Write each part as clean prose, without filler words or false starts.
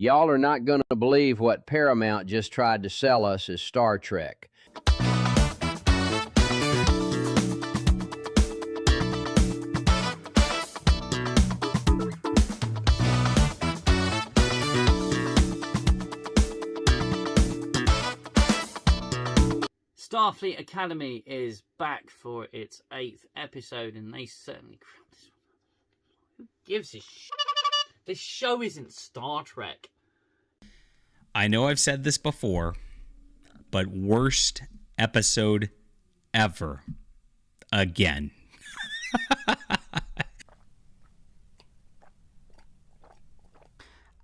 Y'all are not going to believe what Paramount just tried to sell us as Star Trek. Starfleet Academy is back for its 8th episode, and they certainly... Who gives a shit? This show isn't Star Trek. I know I've said this before, but worst episode ever. Again.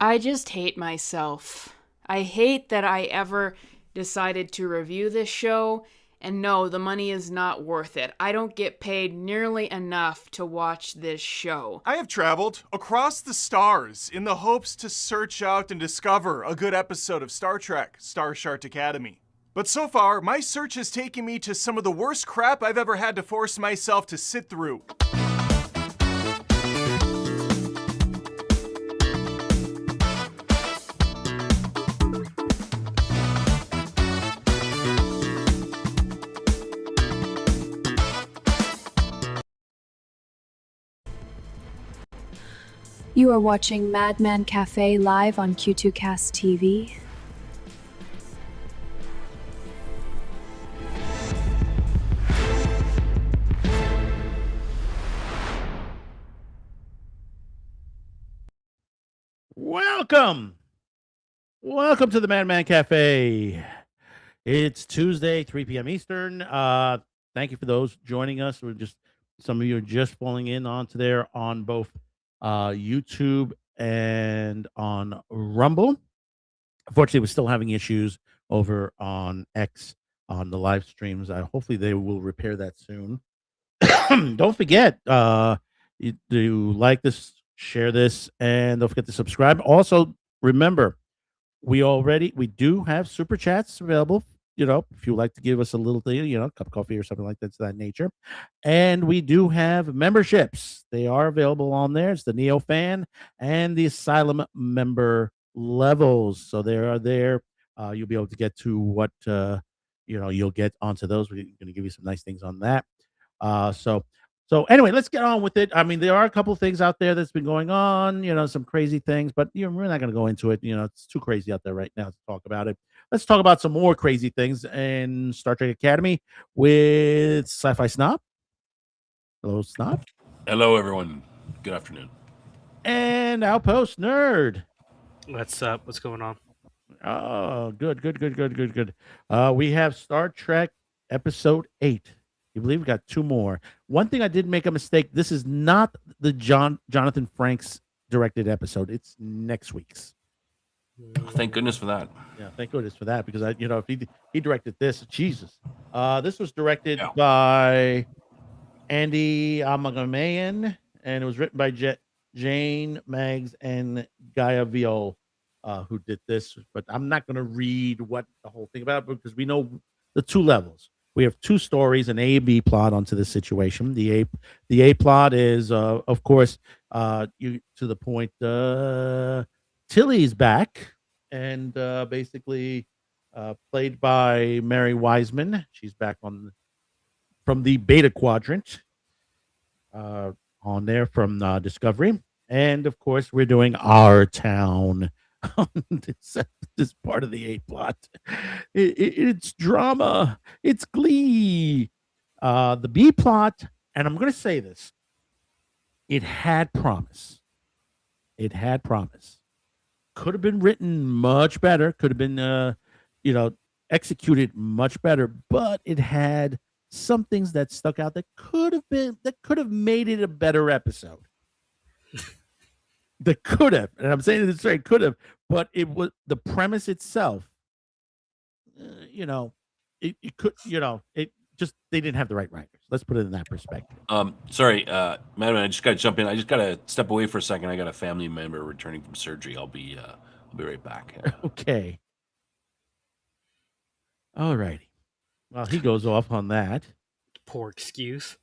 I just hate myself. I hate that I ever decided to review this show, and no, the money is not worth it. I don't get paid nearly enough to watch this show. I have traveled across the stars in the hopes to search out and discover a good episode of Star Trek, Star Shart Academy. But so far, my search has taken me to some of the worst crap I've ever had to force myself to sit through. You are watching Madman Cafe live on Q2Cast TV. Welcome to the Madman Cafe. It's Tuesday, 3 p.m. Eastern. Thank you for those joining us. Some of you are just falling in onto there on both YouTube and on Rumble. Unfortunately, we're still having issues over on X on the live streams. Hopefully, they will repair that soon. Don't forget to like this, share this, and don't forget to subscribe. Also, remember, we do have super chats available. If you like to give us a little thing, a cup of coffee or something like that, to that nature. And we do have memberships. They are available on there. It's the Neo Fan and the Asylum member levels. So they are there. You'll be able to get to what, you'll get onto those. We're going to give you some nice things on that. So anyway, let's get on with it. I mean, there are a couple of things out there that's been going on, some crazy things, but we're not going to go into it. It's too crazy out there right now to talk about it. Let's talk about some more crazy things in Star Trek Academy with Sci-Fi Snob. Hello, Snob. Hello, everyone. Good afternoon. And Outpost Nerd. What's up? What's going on? Oh, good. We have Star Trek Episode 8. You believe we got 2 more. One thing I did make a mistake. This is not the Jonathan Frakes directed episode. It's next week's. Thank goodness for that. Yeah, thank goodness for that, because if he directed this, Jesus. This was directed by Andy Amagamayan, and it was written by Jane Maggs and Gaia Viol, who did this. But I'm not going to read what the whole thing about, because we know the 2 levels. We have 2 stories, an A, B plot onto this situation. The A plot is, of course, to the point. Tilly's back, and basically played by Mary Wiseman. She's back from the Beta Quadrant on there from Discovery. And of course, we're doing Our Town. This part of the A plot. It's drama. It's glee. The B plot, and I'm going to say this, it had promise. Could have been written much better. Could have been, executed much better. But it had some things that stuck out that could have made it a better episode. That could have, and I'm saying this right, could have. But it was the premise itself. It could, it just, they didn't have the right writers. Let's put it in that perspective. Sorry, Madam, I just got to jump in. I just got to step away for a second. I got a family member returning from surgery. I'll be right back. Okay. All righty. Well, he goes off on that. Poor excuse.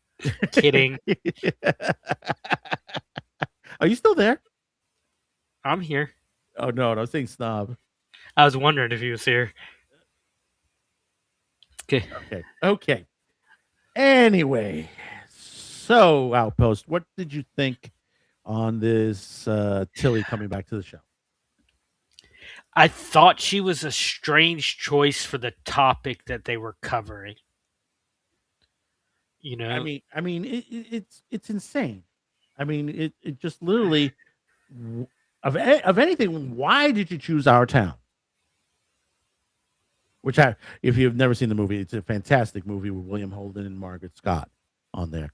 Kidding. Are you still there? I'm here. Oh no, I was saying snob. I was wondering if he was here. Okay. Okay. Anyway, so Outpost, what did you think on this Tilly coming back to the show? I thought she was a strange choice for the topic that they were covering. You know, I mean, it's insane. I mean, it just literally of anything. Why did you choose Our Town? Which, if you've never seen the movie, it's a fantastic movie with William Holden and Margaret Scott on there.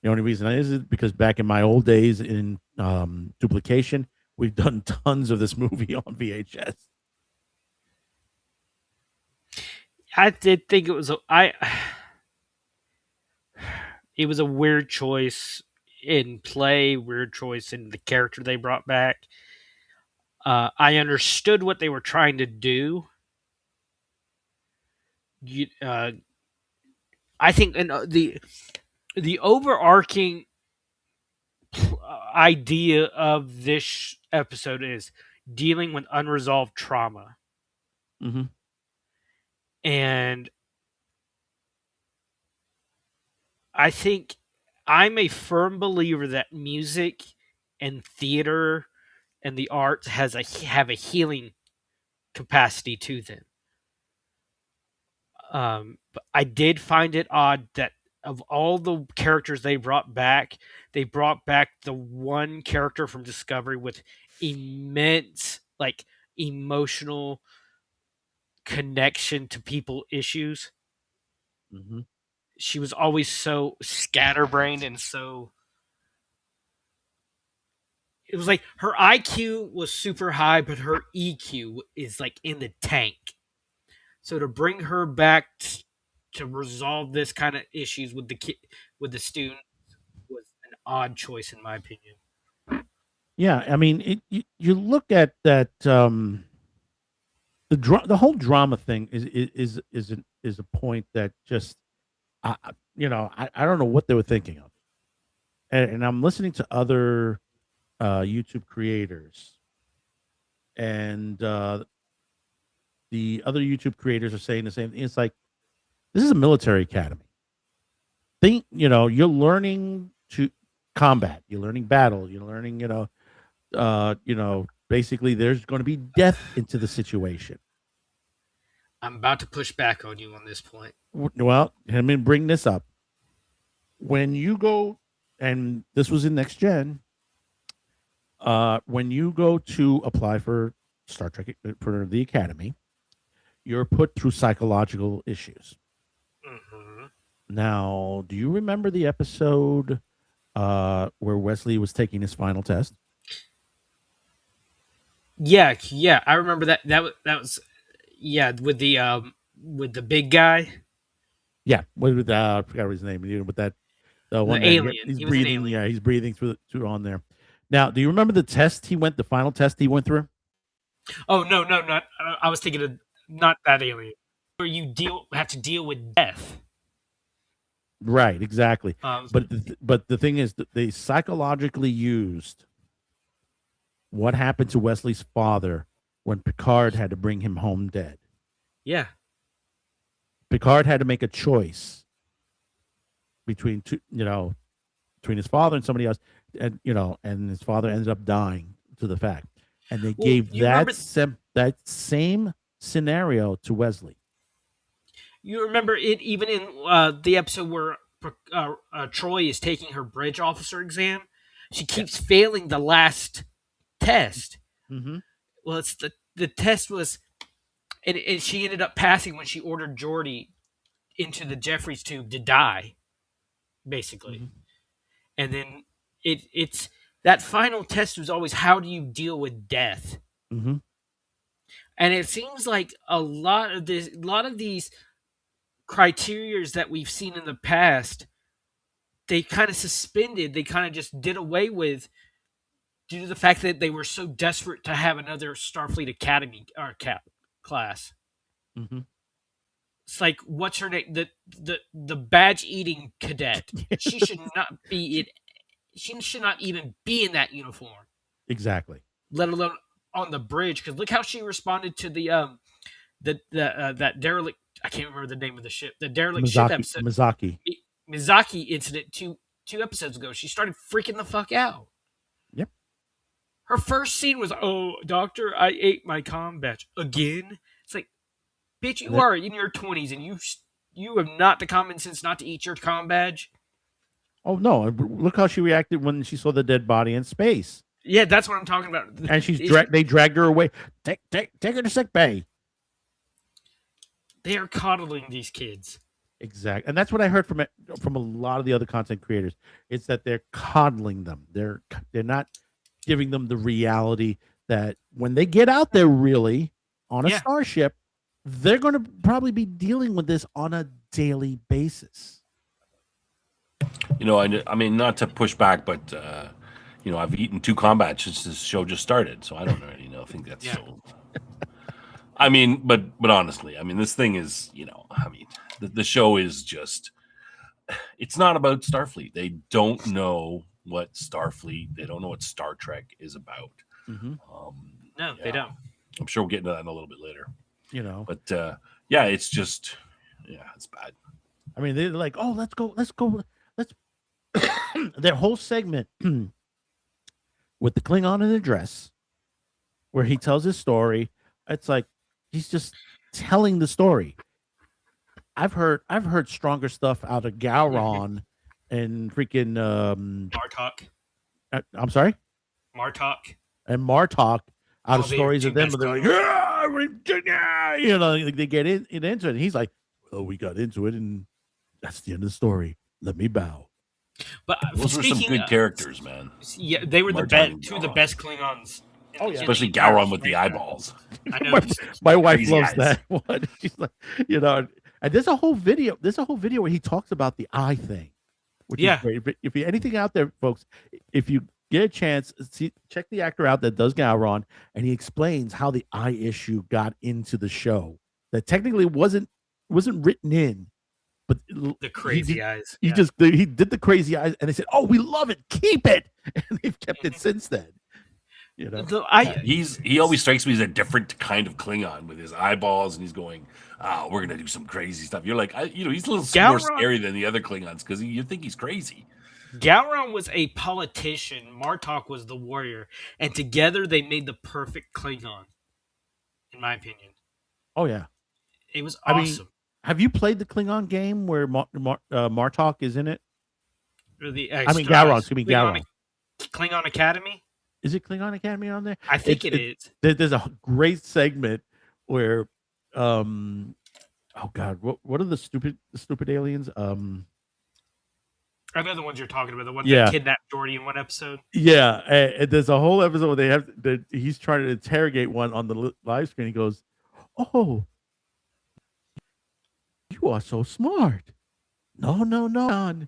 The only reason is because back in my old days in duplication, we've done tons of this movie on VHS. I did think it was it was a weird choice in play, weird choice in the character they brought back. I understood what they were trying to do. I think the overarching idea of this episode is dealing with unresolved trauma. Mm-hmm. And I think I'm a firm believer that music and theater and the arts have a healing capacity to them. But I did find it odd that of all the characters they brought back the one character from Discovery with immense, like, emotional connection to people issues. Mm-hmm. She was always so scatterbrained and so. It was like her IQ was super high, but her EQ is like in the tank. So to bring her back to resolve this kind of issues with the student was an odd choice in my opinion. Yeah, I mean, you look at that. The whole drama thing is a point that just, I don't know what they were thinking of, and I'm listening to other YouTube creators, and the other YouTube creators are saying the same thing. It's like, this is a military academy. You're learning to combat, you're learning battle, you're learning, basically there's going to be death into the situation. I'm about to push back on you on this point. Well, let me bring this up. When you go, and this was in Next Gen, when you go to apply for Star Trek, for the Academy, you're put through psychological issues. Mm-hmm. Now, do you remember the episode where Wesley was taking his final test? Yeah, I remember that. That was with the big guy. Yeah, with I forgot his name. With that, the one alien. He's He was an breathing. alien. Yeah, he's breathing through on there. Now, do you remember the test the final test he went through? Oh no, not. I was thinking of not that alien. Where you have to deal with death. Right, exactly. But the thing is that they psychologically used what happened to Wesley's father when Picard had to bring him home dead. Yeah. Picard had to make a choice between between his father and somebody else, and and his father ended up dying to the fact, and they gave that same scenario to Wesley. You remember it even in the episode where Troy is taking her bridge officer exam. She keeps failing the last test. Mm-hmm. Well, it's the test was, and she ended up passing when she ordered Geordi into the Jeffries tube to die, basically. Mm-hmm. And then it's that final test was always, how do you deal with death? Mm-hmm. And it seems like a lot of these criterias that we've seen in the past, they kind of suspended, they kind of just did away with due to the fact that they were so desperate to have another Starfleet Academy or class. Mm-hmm. It's like, what's her name? The badge eating cadet. She should not be it. She should not even be in that uniform. Exactly. Let alone on the bridge, because look how she responded to the that derelict. I can't remember the name of the ship. The derelict ship episode. Mizaki incident two episodes ago. She started freaking the fuck out. Yep. Her first scene was, "Oh, doctor, I ate my comm badge again." It's like, bitch, you are in your 20s and you have not the common sense not to eat your comm badge. Oh no! Look how she reacted when she saw the dead body in space. Yeah, that's what I'm talking about. And they dragged her away. Take her to sick bay. They are coddling these kids. Exactly, and that's what I heard from a lot of the other content creators. It's that they're coddling them. They're not giving them the reality that when they get out there really on a starship, they're going to probably be dealing with this on a daily basis. You know, I mean, not to push back, but you know, I've eaten 2 combat since this show just started, so I don't really know. I think that's so. I mean, but honestly, I mean, this thing is, you know, I mean, the show is just. It's not about Starfleet. They don't know what Starfleet. They don't know what Star Trek is about. Mm-hmm. No, they don't. I'm sure we'll get into that in a little bit later. You know, but yeah, it's just, it's bad. I mean, they're like, oh, let's go. Their whole segment with the Klingon in the dress, where he tells his story. It's like he's just telling the story. I've heard stronger stuff out of Gowron and freaking Martok. I'm sorry, Martok and Martok out of stories of them. But they're like, yeah, Virginia, you know, they get into it. And he's like, well, we got into it, and that's the end of the story. Let me bow. But those were some good characters, man. Yeah, they were the best, 2 of the best Klingons. Oh yeah, especially Gowron with the eyeballs. I know. my wife loves that one. She's like, you know, and there's a whole video where he talks about the eye thing, which is great. If you anything out there, folks, if you get a chance, check the actor out that does Gowron, and he explains how the eye issue got into the show. That technically wasn't written in, but the crazy eyes. He did the crazy eyes, and they said, "Oh, we love it, keep it," and they've kept it since then. You know, he always strikes me as a different kind of Klingon with his eyeballs, and he's going, "Oh, we're gonna do some crazy stuff." You're like, he's a little more scary than the other Klingons because you think he's crazy. Gowron was a politician. Martok was the warrior, and together they made the perfect Klingon, in my opinion. Oh yeah, it was awesome. I mean, have you played the Klingon game where Martok is in it? Gowron. Excuse me, Gowron. Klingon Academy. Is it Klingon Academy on there? I think it is. There's a great segment where, oh God, what are the stupid aliens? I know the ones you're talking about. The ones that kidnapped Geordi in one episode. Yeah, and there's a whole episode where he's trying to interrogate one on the live screen. He goes, "Oh, you are so smart." No.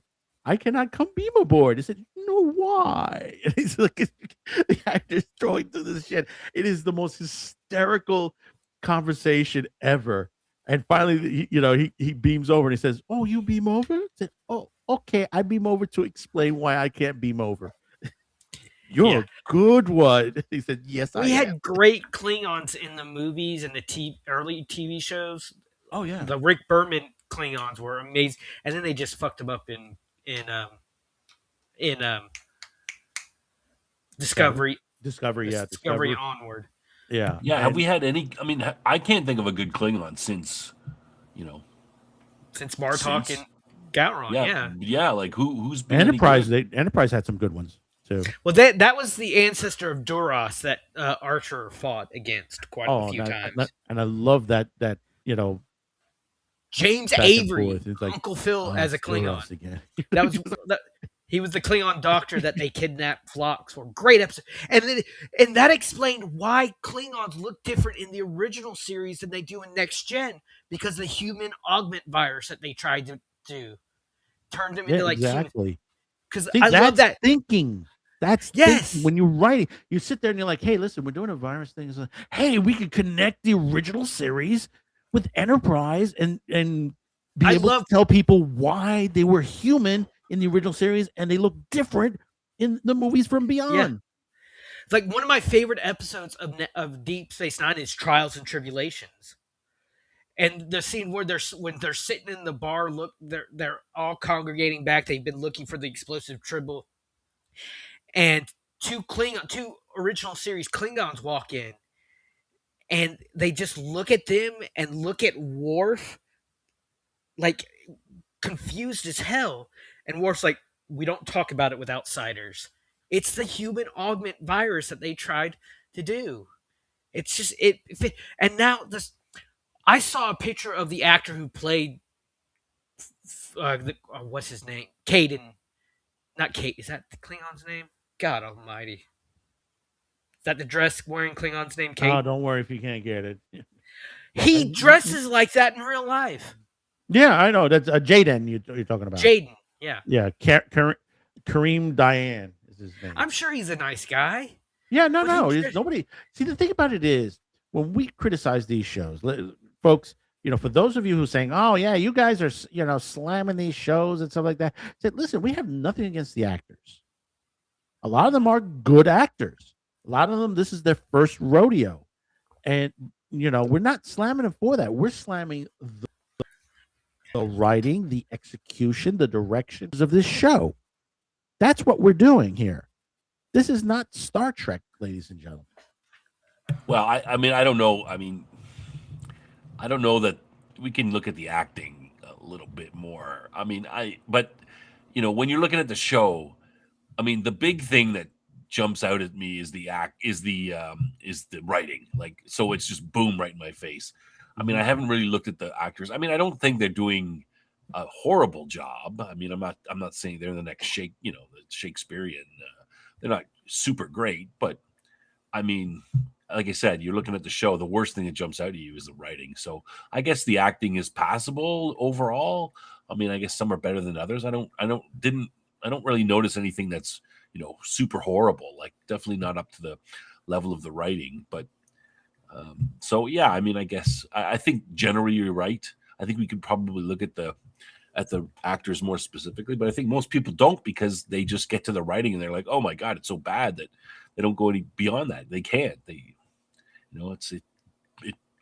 I cannot come beam aboard. I said, "No, why?" And he's like, the actor's throwing through this shit. It is the most hysterical conversation ever. And finally, he beams over and he says, "Oh, you beam over?" I said, "Oh, okay. I beam over to explain why I can't beam over." You're a good one. He said, "Yes, we had great Klingons in the movies and the early TV shows. Oh yeah, the Rick Berman Klingons were amazing, and then they just fucked them up in Discovery. Discovery onward. Yeah. Have we had any? I mean, I can't think of a good Klingon since Martok and Gowron. Yeah. Like who's been Enterprise? Enterprise had some good ones too. Well, that was the ancestor of Duras that Archer fought against quite a few times. And I love that James Avery, like, Uncle Phil as a Klingon. Again. He was the Klingon doctor that they kidnapped Phlox for. Great episode. And that explained why Klingons look different in the original series than they do in Next Gen, because the human augment virus that they tried to do turned them into exactly. Because I love that thinking. That's thinking. When you're writing, you sit there and you're like, "Hey, listen, we're doing a virus thing. It's like, hey, we could connect the original series with Enterprise and be able to tell people why they were human in the original series and they look different in the movies from beyond." Like one of my favorite episodes of Deep Space Nine is Trials and Tribulations, and the scene where when they're sitting in the bar, they're all congregating back. They've been looking for the explosive tribble, and two original series Klingons walk in, and they just look at them and look at Worf, like confused as hell. And Worf's like, "We don't talk about it with outsiders. It's the human augment virus that they tried to do. It's just it." And now this, I saw a picture of the actor who played, what's his name? Caden, not Kate. Is that the Klingon's name? God Almighty. Is that the dress wearing Klingon's name? Kate. Oh, don't worry if you can't get it. He dresses like that in real life. Yeah, I know. That's Jaden you're talking about. Jaden. Yeah. Yeah, Kareem Diane is his name. I'm sure he's a nice guy. Yeah, no. But Nobody. See, the thing about it is when we criticize these shows, folks. For those of you who are saying, "Oh yeah, you guys are slamming these shows and stuff like that," said, listen, we have nothing against the actors. A lot of them are good actors. A lot of them, this is their first rodeo, and we're not slamming them for that. We're slamming the writing, the execution, the directions of this show. That's what we're doing here. This is not Star Trek, ladies and gentlemen. Well, I mean, I don't know. I mean, I don't know that we can look at the acting a little bit more. I mean, but when you're looking at the show, I mean, the big thing that jumps out at me is the writing. Like, so it's just boom right in my face. I mean, I haven't really looked at the actors. I mean, I don't think they're doing a horrible job. I mean, I'm not saying they're the next Shakespearean. They're not super great, but I mean, like I said, you're looking at the show. The worst thing that jumps out at you is the writing. So I guess the acting is passable overall. I mean, I guess some are better than others. I don't really notice anything that's super horrible. Like, definitely not up to the level of the writing. But so yeah, I mean, I guess I think generally you're right. I think we could probably look at the actors more specifically, but I think most people don't, because they just get to the writing and they're like, oh my God, it's so bad that they don't go any beyond that. They can't. It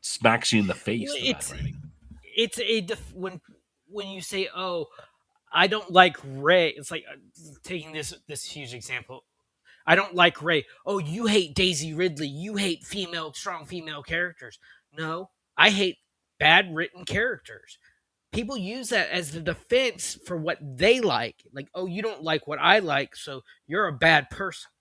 smacks you in the face for that writing. It's when you say, oh, I don't like Ray. It's like taking this huge example. I don't like Ray. Oh, you hate Daisy Ridley. You hate strong female characters. No, I hate bad written characters. People use that as the defense for what they like. Like, oh, you don't like what I like, so you're a bad person.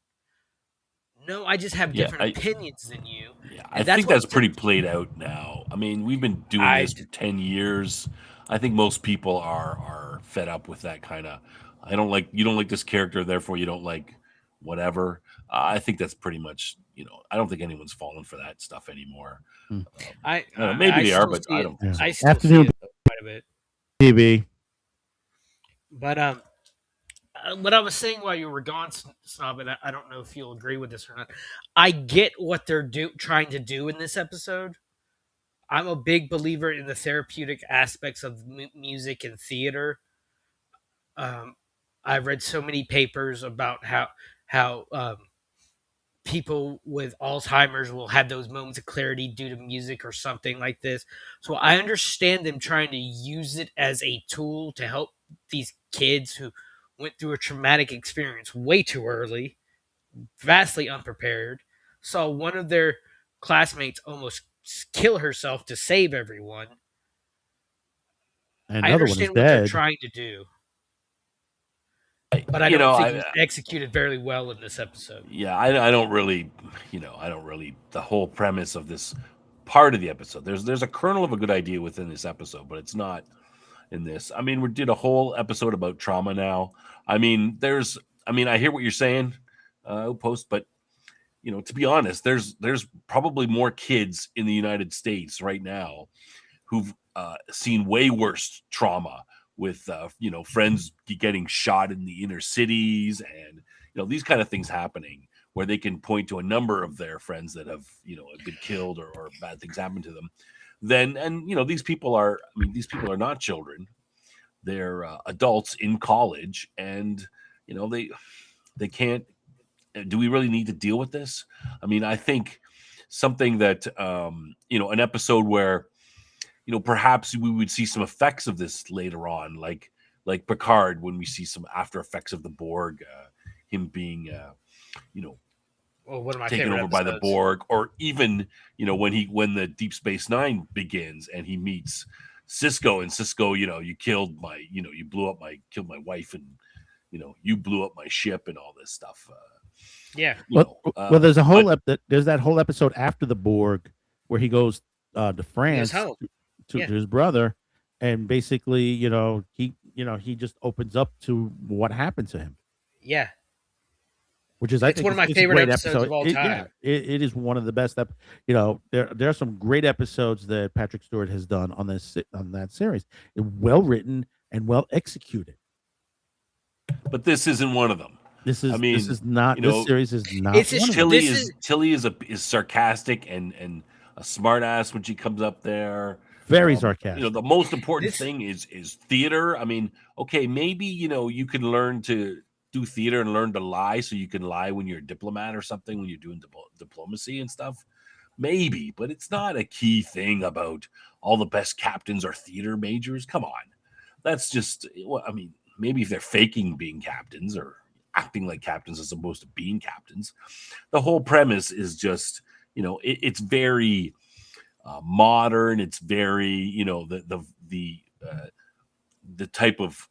No, I just have different opinions than you. Yeah, I think that's pretty played out now. I mean, we've been doing this for 10 years. I think most people are fed up with that kind of, you don't like this character, therefore you don't like whatever. I think that's pretty much, I don't think anyone's falling for that stuff anymore. Maybe they are, but I don't think so. I still see it quite a bit. TV. But what I was saying while you were gone, Snob, and I don't know if you'll agree with this or not. I get what they're trying to do in this episode. I'm a big believer in the therapeutic aspects of music and theater. I've read so many papers about how people with Alzheimer's will have those moments of clarity due to music or something like this. So I understand them trying to use it as a tool to help these kids who went through a traumatic experience way too early, vastly unprepared, saw one of their classmates almost kill herself to save everyone. And I understand what they're trying to do. But I don't think it's executed very well in this episode. Yeah, I don't really, the whole premise of this part of the episode. There's a kernel of a good idea within this episode, but it's not in this. I mean, we did a whole episode about trauma now. I mean, I hear what you're saying, Post, but to be honest, there's probably more kids in the United States right now who've seen way worse trauma with friends getting shot in the inner cities and these kind of things happening, where they can point to a number of their friends that have been killed or bad things happen to them. These people are not children. They're adults in college, and they can't do we really need to deal with this? I mean, I think something that an episode where perhaps we would see some effects of this later on, like Picard, when we see some after effects of the Borg, him being Well, one of my taken favorite over by the episodes. Borg, or even when the Deep Space Nine begins and he meets Cisco, and Cisco, you killed my, you killed my wife, and you blew up my ship and all this stuff. Yeah. Well, there's a whole there's that whole episode after the Borg where he goes to France home. to Yeah. his brother, and basically, he just opens up to what happened to him, Yeah. which is It's one of my it's a favorite great episodes episode. of all time. It is one of the best. There are some great episodes that Patrick Stewart has done on that series. Well written and well executed. But this isn't one of them. This is not. This series is not. It's just- one of them. Tilly is sarcastic and a smart ass when she comes up there. Very sarcastic. The most important thing is theater. I mean, okay, maybe you can learn to do theater and learn to lie, so you can lie when you're a diplomat or something, when you're doing diplomacy and stuff. Maybe, but it's not a key thing about all the best captains are theater majors. Come on, that's just. Well, I mean, maybe if they're faking being captains or acting like captains as opposed to being captains. The whole premise is just, it's very modern. It's very, the type of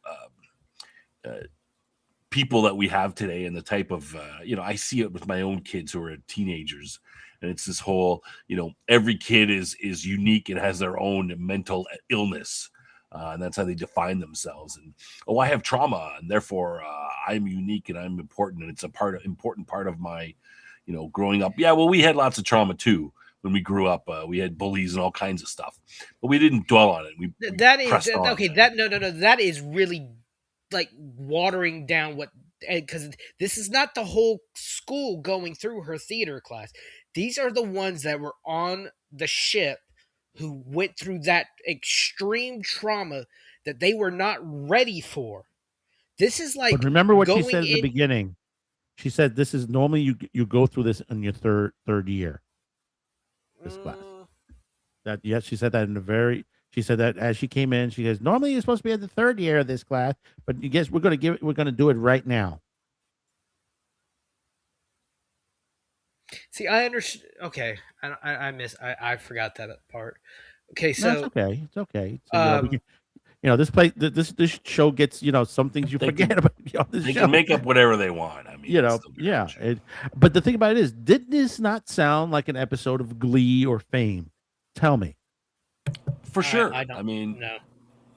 people that we have today, and the type of, I see it with my own kids who are teenagers, and it's this whole, every kid is unique and has their own mental illness. And that's how they define themselves. And I have trauma, and therefore I'm unique and I'm important, and it's important part of my, growing up. Yeah, well, we had lots of trauma too when we grew up. We had bullies and all kinds of stuff, but we didn't dwell on it. We pressed on. Okay. That is really like watering down what, because this is not the whole school going through her theater class. These are the ones that were on the ship who went through that extreme trauma that they were not ready for. This is like. But remember what she said at the beginning. She said, "This is normally you go through this in your third year." This class. She said that She said that as she came in. She says, "Normally you're supposed to be at the third year of this class, but you guess we're going to do it right now." See, I understand. Okay, I forgot that part. Okay, so no, it's okay. It's okay. So, this show gets some things you forget about. They can make up whatever they want. I mean, yeah. But the thing about it is, did this not sound like an episode of Glee or Fame? Tell me. For sure. I mean, no.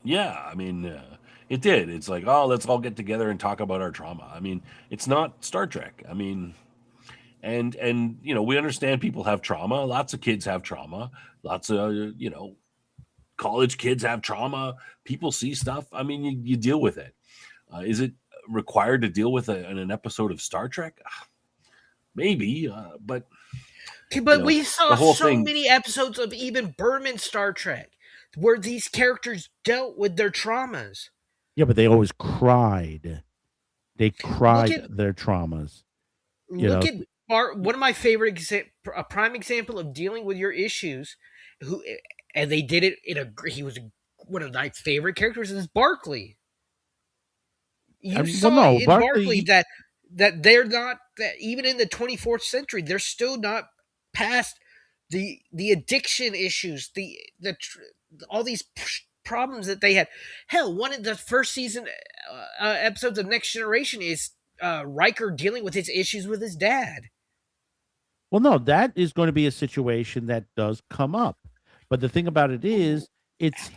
Yeah, I mean, it did. It's like, oh, let's all get together and talk about our trauma. I mean, it's not Star Trek. I mean. And we understand people have trauma. Lots of kids have trauma. Lots of college kids have trauma. People see stuff. I mean, you deal with it. Is it required to deal with in an episode of Star Trek? Maybe, but. Okay, but we saw many episodes of even Berman Star Trek where these characters dealt with their traumas. Yeah, but they always cried. They cried their traumas. Look at one of my favorite a prime example of dealing with your issues, and they did it he was one of my favorite characters is Barclay. Barclay that they're not, that even in the 24th century they're still not past the addiction issues, the all these problems that they had. Hell, one of the first season episodes of Next Generation is Riker dealing with his issues with his dad. Well, no, that is going to be a situation that does come up. But the thing about it is, it's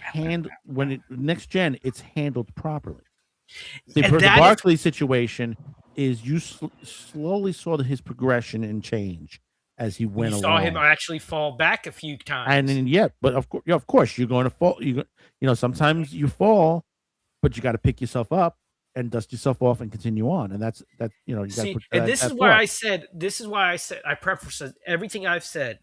Next Gen, it's handled properly. The Barclay situation is you slowly saw his progression and change as he went along. You saw him actually fall back a few times. And then, but of course, you're going to fall. Sometimes you fall, but you got to pick yourself up and dust yourself off and continue on. And that's you see, put and that, this is why I said I preface everything I've said.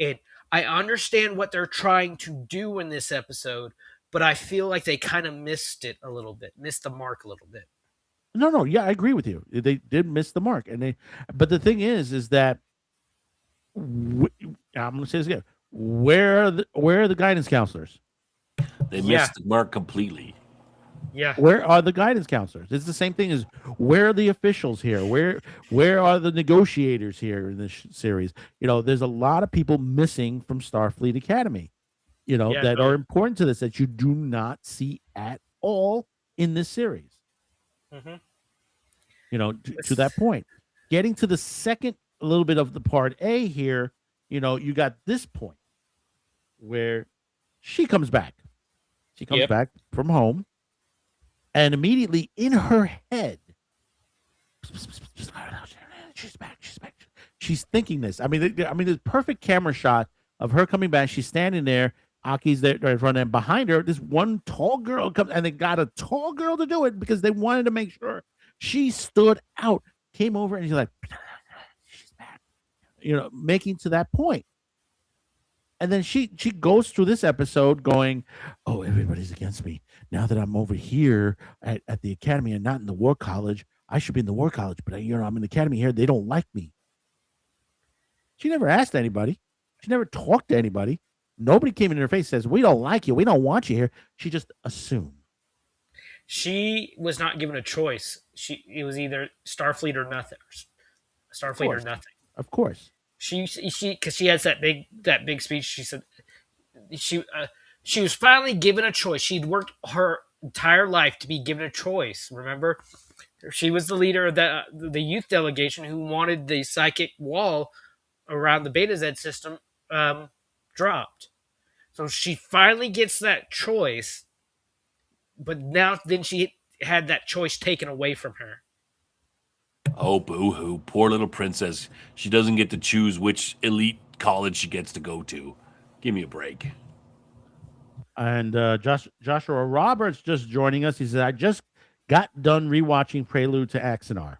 And I understand what they're trying to do in this episode, but I feel like they kind of missed the mark a little bit. No, yeah, I agree with you. They did miss the mark, but the thing is that I'm going to say this again. Where are the guidance counselors? They missed the mark completely. Yeah. Where are the guidance counselors? It's the same thing as where are the officials here? Where are the negotiators here in this series? There's a lot of people missing from Starfleet Academy, that are important to this that you do not see at all in this series. To that point, getting to the second little bit of the part A here, you got this point where she comes back. She comes back from home, and immediately in her head, she's back. She's thinking this. I mean, there's perfect camera shot of her coming back. She's standing there. Aki's there in front, and behind her, this one tall girl comes, and they got a tall girl to do it because they wanted to make sure she stood out. Came over, and she's like, she's back. Making to that point. And then she goes through this episode going, oh, everybody's against me. Now that I'm over here at the academy and not in the war college, I should be in the war college, but I'm in the academy here. They don't like me. She never asked anybody. She never talked to anybody. Nobody came in her face and says, we don't like you. We don't want you here. She just assumed. She was not given a choice. It was either Starfleet or nothing. Starfleet or nothing. Of course. She because she has that big speech. She said she was finally given a choice. She'd worked her entire life to be given a choice. Remember, she was the leader of the youth delegation who wanted the psychic wall around the Beta Z system dropped. So she finally gets that choice, but then she had that choice taken away from her. Oh, boo-hoo. Poor little princess. She doesn't get to choose which elite college she gets to go to. Give me a break. And Joshua Roberts just joining us. He said, I just got done rewatching Prelude to Axanar,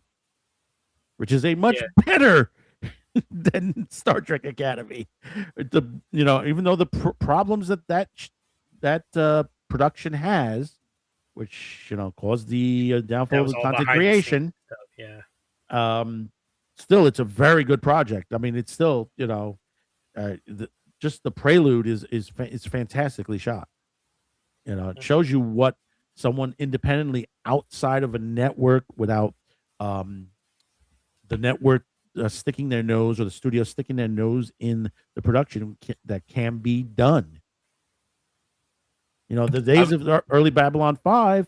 which is a much better than Star Trek Academy. Even though the problems that production has, which caused the downfall of the content creation. Still, it's a very good project. I mean, it's still just the Prelude is fantastically shot. It shows you what someone independently outside of a network without the network sticking their nose or the studio sticking their nose in the production that can be done. The days of the early Babylon 5,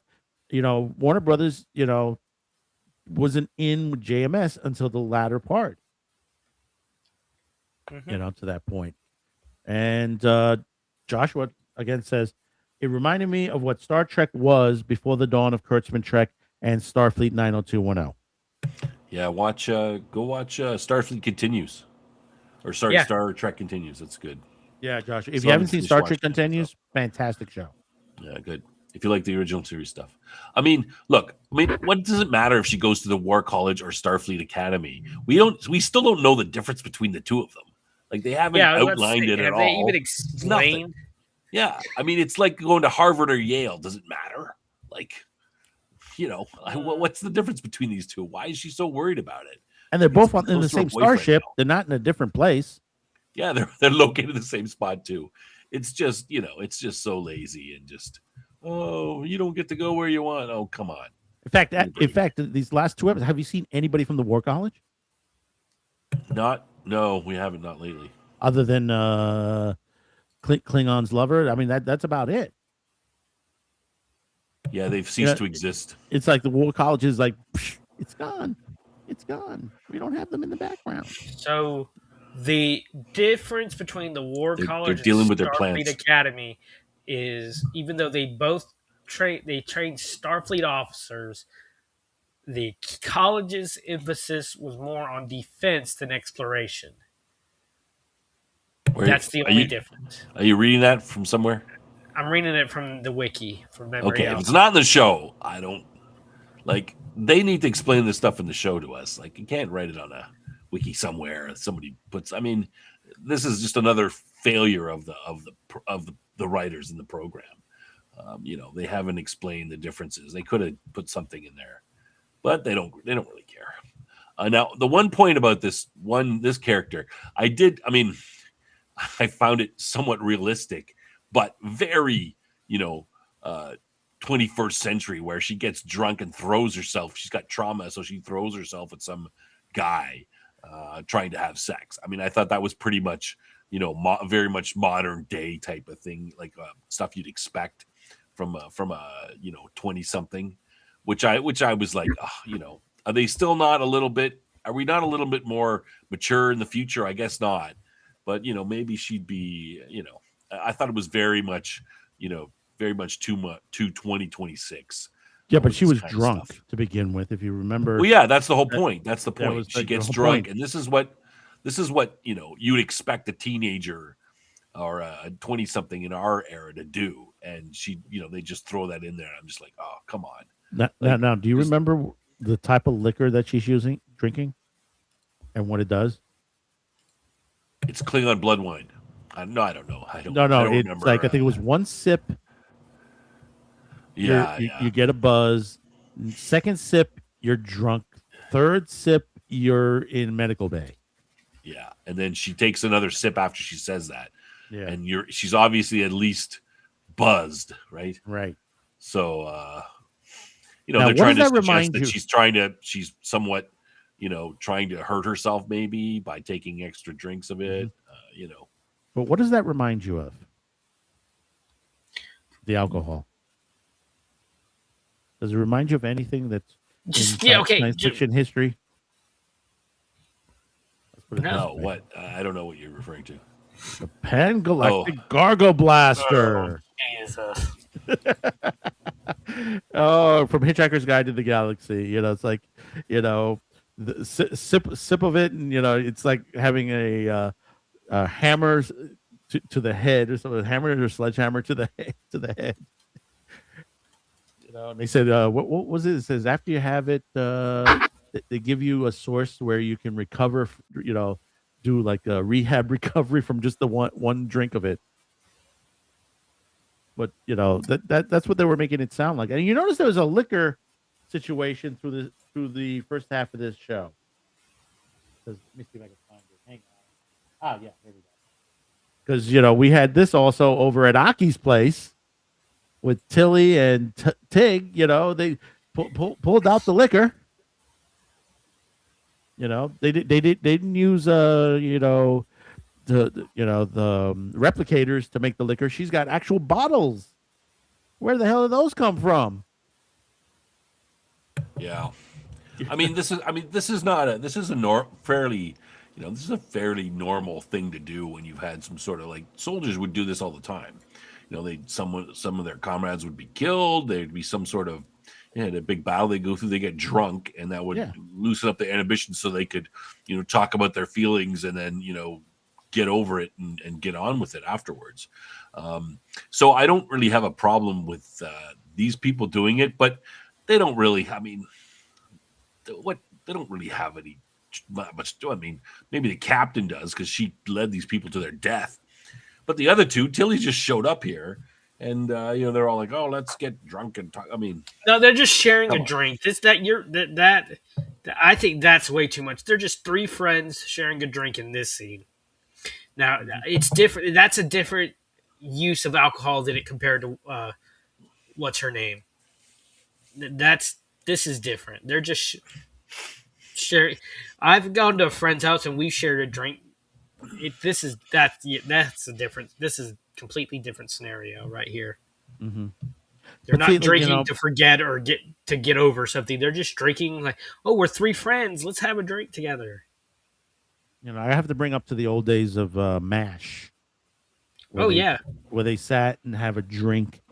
Warner Brothers, wasn't in with JMS until the latter part. To that point. And Joshua again says, it reminded me of what Star Trek was before the dawn of Kurtzman Trek and Starfleet 90210. Yeah, go watch Starfleet Continues. Or sorry, Star Trek Continues. That's good. Yeah, Josh. If you haven't seen Star Trek Continues, fantastic show. Yeah, good. If you like the original series stuff. Look, what does it matter if she goes to the War College or Starfleet Academy? We still don't know the difference between the two of them. Like, they haven't outlined it at all. Have they even explained? Yeah, it's like going to Harvard or Yale. Does it matter? Like, what's the difference between these two? Why is she so worried about it? And they're both in the same starship. They're not in a different place. Yeah, they're located in the same spot too. It's just, it's just so lazy and just, oh, you don't get to go where you want. Oh, come on. In fact, these last two episodes, have you seen anybody from the War College? No, we haven't. Not lately. Other than Klingon's lover. I mean, that's about it. Yeah, they've ceased to exist. It's like the War College is like, it's gone. It's gone. We don't have them in the background. So the difference between the War College they're dealing and with their Starfleet plans. Academy is, even though they both train Starfleet officers, the college's emphasis was more on defense than exploration. That's the only difference. Are you reading that from somewhere? I'm reading it from the wiki from memory. Okay, if it's not in the show, I don't like. They need to explain this stuff in the show to us. Like, you can't write it on a wiki somewhere. Somebody puts. I mean, this is just another failure of the writers in the program. They haven't explained the differences. They could have put something in there. but they don't really care. Now, the one point about this character, I found it somewhat realistic, but very, 21st century, where she gets drunk and throws herself. She's got trauma, so she throws herself at some guy trying to have sex. I mean, I thought that was pretty much, very much modern day type of thing, like stuff you'd expect from a 20 something, which I was like, are they still not a little bit? Are we not a little bit more mature in the future? I guess not, but maybe she'd be. I thought it was very much, too 2026. Yeah, but she was drunk to begin with, if you remember. Well, yeah, that's the whole point. That's the point. She like gets the whole drunk, point. and this is what you'd expect a teenager or a 20-something in our era to do, and she, they just throw that in there. And I'm just like, oh, come on. Now, do you remember the type of liquor that she's drinking, and what it does? It's Klingon blood wine. No, I don't know. I don't It's remember. like I think it was one sip. Yeah, you get a buzz. Second sip, you're drunk. Third sip, you're in medical bay. Yeah, and then she takes another sip after she says that. Yeah, and she's obviously at least buzzed, right? Right. So, Now, they're trying to that suggest that she's somewhat, trying to hurt herself maybe by taking extra drinks of it, But what does that remind you of? The alcohol. Does it remind you of anything that's science fiction history? No, what? I don't know what you're referring to. The Pan-Galactic Gargo Blaster. Jesus. From Hitchhiker's Guide to the Galaxy. It's like, the sip of it, and it's like having a hammer to the head, or something, hammer or sledgehammer to the head. And they said, what was it? It says after you have it, they give you a source where you can recover, do like a rehab recovery from just the one drink of it. But that's what they were making it sound like. And you notice there was a liquor situation through the first half of this show. Let me see if I can find it. Hang on. Yeah, here we go. Because we had this also over at Aki's place with Tilly and Tig. They pulled out the liquor. They didn't use the replicators to make the liquor. She's got actual bottles. Where the hell did those come from? Yeah, this is a fairly normal thing to do when you've had some sort of, like, soldiers would do this all the time. Some of their comrades would be killed. There'd be some sort of a big battle they go through. They get drunk, and that would loosen up the inhibitions so they could talk about their feelings and then get over it and get on with it afterwards. So I don't really have a problem with these people doing it, but they don't really. They don't really have any much. Maybe the captain does, because she led these people to their death. But the other two, Tilly just showed up here, and they're all like, "Oh, let's get drunk and talk." No, they're just sharing a drink. I think that's way too much. They're just three friends sharing a drink in this scene. Now, it's different. That's a different use of alcohol than it compared to what's her name. This is different. They're just sharing. I've gone to a friend's house and we shared a drink. That's a different. This is a completely different scenario right here. Mm-hmm. They're not drinking to forget or get over something. They're just drinking like, oh, we're three friends. Let's have a drink together. I have to bring up to the old days of MASH. Where they sat and have a drink.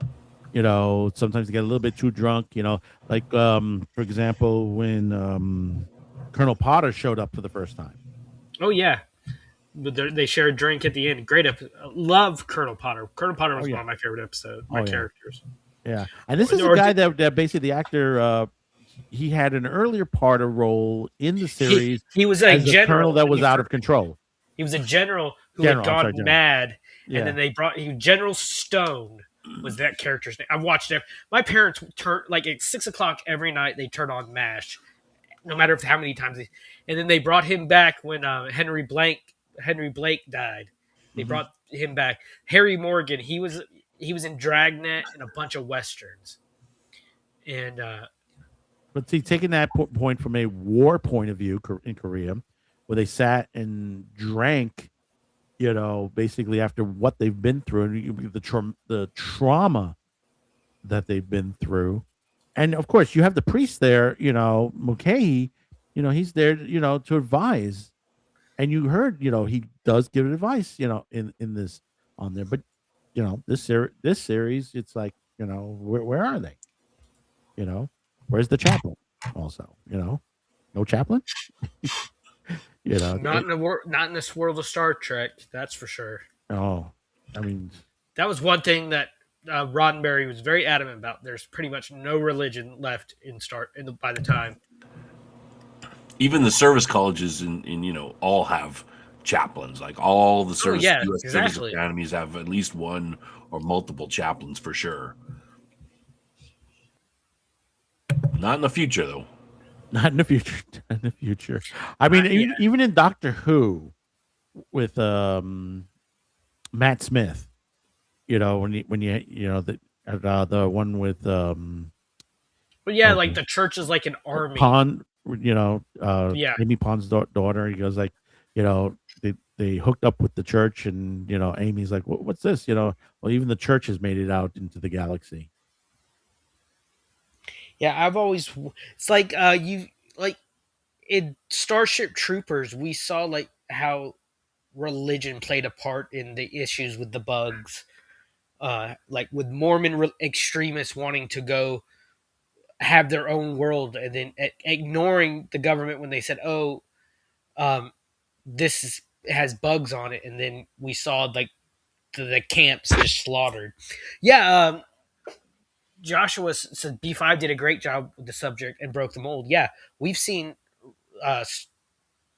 Sometimes they get a little bit too drunk. Like for example, when Colonel Potter showed up for the first time. Oh yeah, but they share a drink at the end. Great episode. Love Colonel Potter. Colonel Potter was one of my favorite episodes. Characters. Yeah, and this is a guy that basically the actor. He had an earlier part of role in the series. He was a colonel that was out of control. He was a general who had gone mad, and then they brought General Stone. was that character's name. I watched it. My parents turn like at 6:00 every night. They turn on MASH, no matter how many times. And then they brought him back when Henry Blake died. They brought him back. Harry Morgan. He was in Dragnet and a bunch of westerns. And But see, taking that point from a war point of view in Korea, where they sat and drank, basically after what they've been through and the trauma that they've been through. And of course, you have the priest there, Mulcahy, he's there, to advise. And you heard, he does give advice, in this on there. But, this series, it's like, where are they? Where's the chaplain? Also, no chaplain. not in this world of Star Trek, that's for sure. Oh, I mean, that was one thing that Roddenberry was very adamant about. There's pretty much no religion left by the time. Even the service colleges in all have chaplains. Like all the service US service academies have at least one or multiple chaplains for sure. Not in the future, though. Not in the future. Not in the future. I mean, even in Doctor Who, with Matt Smith, when you the one with like the church is like an army. Pond, Amy Pond's daughter. He goes like, they hooked up with the church, and Amy's like, what's this? Well, even the church has made it out into the galaxy. Yeah, it's like in Starship Troopers, we saw like how religion played a part in the issues with the bugs, like with Mormon extremists wanting to go have their own world and then ignoring the government when they said, this has bugs on it, and then we saw like the camps just slaughtered. Yeah. Joshua said B5 did a great job with the subject and broke the mold. Yeah, we've seen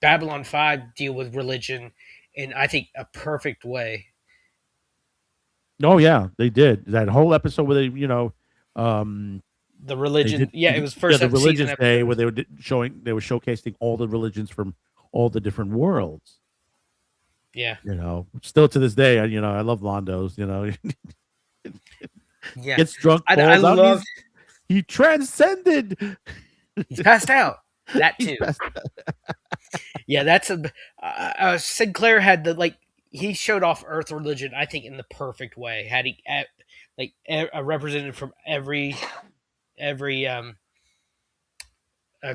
Babylon 5 deal with religion in, I think, a perfect way. Oh, yeah, they did. That whole episode where they, the religion. It was first the religious day where they were showcasing all the religions from all the different worlds. Yeah. Still to this day, I love Londo's, Yeah, gets drunk. I love. He transcended. He's passed out. That too. Yeah, that's Sinclair had he showed off Earth religion, I think, in the perfect way. Had he a representative from every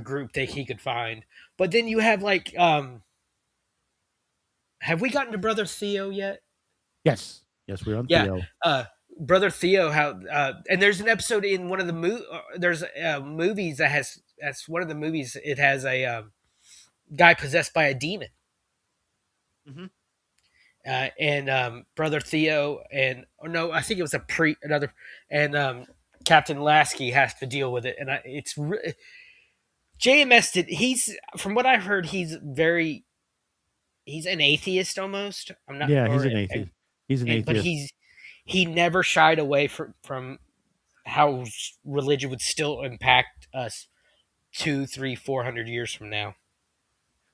group that he could find. But then you have have we gotten to Brother Theo yet? Yes, we're on Theo. Brother Theo, and there's an episode in one of the there's movies that's one of the movies. It has a guy possessed by a demon, and Brother Theo I think it was Captain Lasky has to deal with it, and JMS did. From what I heard, he's an atheist almost. I'm not. Yeah, he's an atheist. He's an atheist, but he never shied away from how religion would still impact us 200, 300, 400 years from now.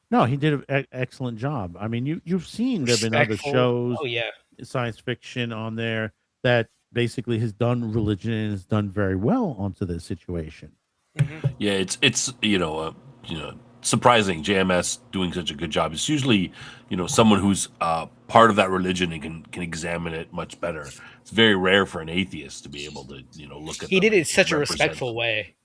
No, he did an excellent job. I mean, you've seen there have been other shows, science fiction on there that basically has done religion and has done very well onto this situation. Mm-hmm. Yeah, it's surprising JMS doing such a good job. It's usually someone who's part of that religion and can examine it much better. It's very rare for an atheist to be able to look at. He did it in such a respectful way.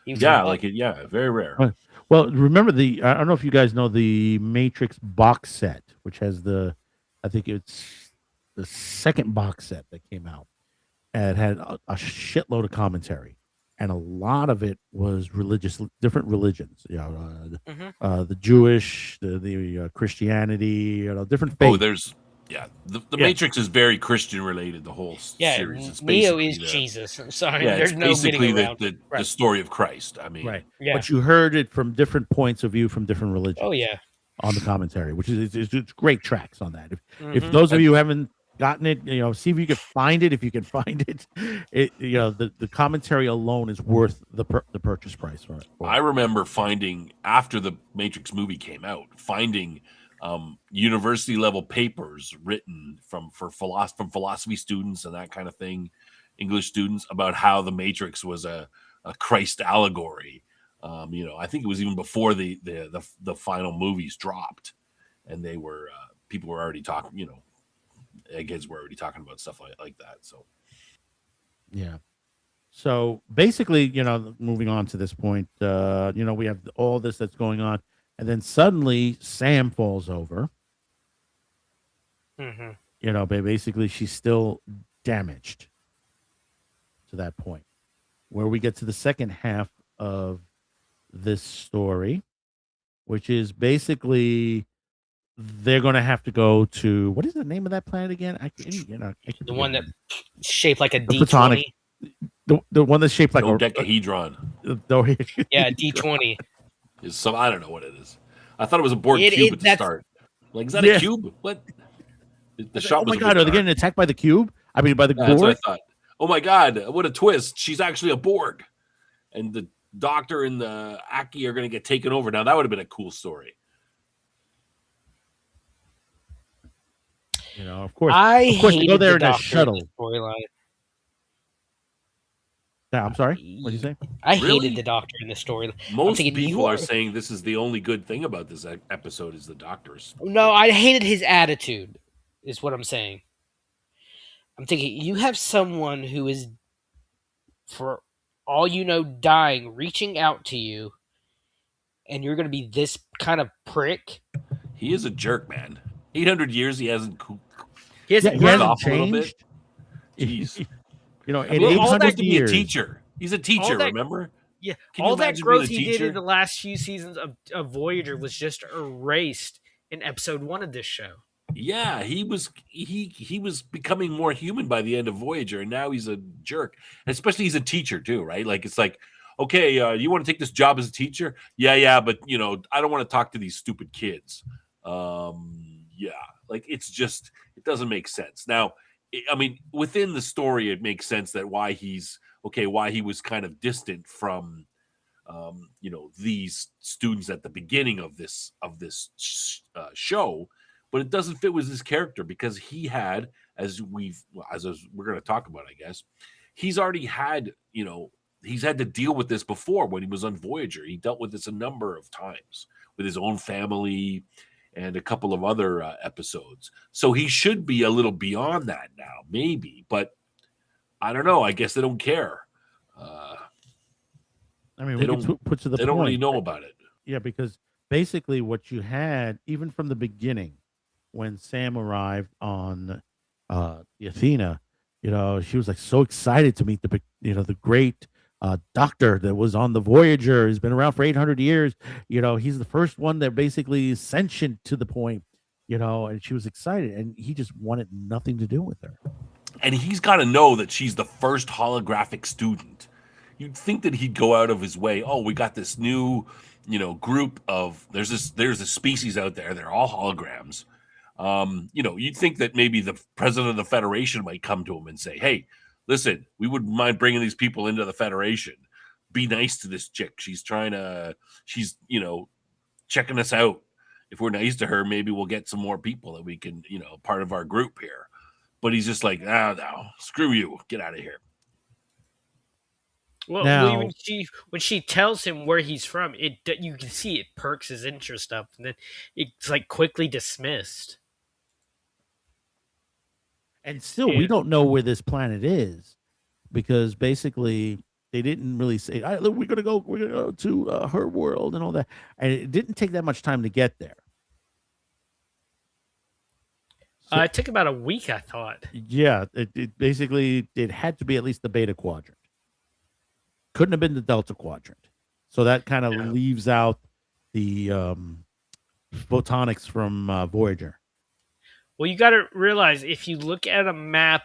Very rare. Well, remember I don't know if you guys know the Matrix box set, which has I think it's the second box set that came out, and it had a shitload of commentary. And a lot of it was different religions, the Jewish, the Christianity, different faiths. Oh, the Matrix is very Christian related. The whole series. It's Neo is Jesus. I'm sorry, there's no basically the story of Christ. I mean, right. Yeah. But you heard it from different points of view from different religions. Oh yeah, on the commentary, which is great tracks on that. If those of you who haven't gotten it, see if you can find it. If you can find it, the commentary alone is worth the purchase price for it. I remember finding, after the Matrix movie came out, finding university level papers written from philosophy students and that kind of thing, English students, about how the Matrix was a Christ allegory. I think it was even before the final movies dropped, and they were people were already talking. Kids were already talking about stuff like that. So yeah. So basically, moving on to this point, we have all this that's going on, and then suddenly Sam falls over. But basically she's still damaged to that point, where we get to the second half of this story, which is basically they're going to have to go to, what is the name of that planet again? The one that shaped like a The D20. Platonic. The one that's shaped like dodecahedron. Yeah, D20. I don't know what it is. I thought it was a Borg cube at the start. Like, is that a cube? What? The shot oh my was god, are they getting attacked by the cube? I mean, by the That's what I Borg? thought. Oh my god, what a twist. She's actually a Borg. And the Doctor and the Aki are going to get taken over. Now, that would have been a cool story. Of course. I of course, you go hated there the in a Doctor shuttle. storyline. Yeah, I'm sorry. What did you say? I Really? hated the Doctor in the story. Most thinking, people you are are- saying this is the only good thing about this episode is the Doctor's. No, I hated his attitude, is what I'm saying. I'm thinking, you have someone who is, for all you know, dying, reaching out to you, and you're going to be this kind of prick? He is a jerk, man. 800 years, he hasn't He hasn't he grown. hasn't off a little bit. changed. Jeez. In Well, all 800 that to be a years. teacher. He's a teacher, that- remember? Yeah, Can you all that imagine growth being a he did teacher? in the last few seasons of Voyager was just erased in episode 1 of this show. Yeah, he was becoming more human by the end of Voyager, and now he's a jerk. And especially he's a teacher too, right? Like, it's like, okay, you want to take this job as a teacher? Yeah, but I don't want to talk to these stupid kids. Yeah, like, it doesn't make sense. Now, I mean, within the story, it makes sense that why he was kind of distant from these students at the beginning of this show, but it doesn't fit with his character because he had, as we're going to talk about, I guess, he's already had, he's had to deal with this before when he was on Voyager. He dealt with this a number of times with his own family and a couple of other episodes. So he should be a little beyond that now, maybe, but I don't know. I guess they don't care. I mean, They we can put to the They point. don't really know about it. Yeah, because basically what you had, even from the beginning, when Sam arrived on the Athena, she was like so excited to meet the great doctor that was on the Voyager. He's been around for 800 years. He's the first one that basically is sentient to the point, and she was excited, and he just wanted nothing to do with her. And he's got to know that she's the first holographic student. You'd think that he'd go out of his way. Oh, we got this new, group of there's a species out there. They're all holograms. You'd think that maybe the president of the Federation might come to him and say, "Hey, listen, we wouldn't mind bringing these people into the Federation. Be nice to this chick. She's checking us out. If we're nice to her, maybe we'll get some more people that we can, part of our group here." But he's just like, no, screw you, get out of here. Well, Now- when she tells him where he's from, you can see it perks his interest up, and then it's like quickly dismissed. And still, we Yeah. don't know where this planet is because basically they didn't really say, "All right, look, we're gonna go to her world and all that," and it didn't take that much time to get there. So- It took about a week, I thought. Yeah, it basically it had to be at least the Beta Quadrant. Couldn't have been the Delta Quadrant. So that kind of leaves out the photonics from Voyager. Well, you got to realize if you look at a map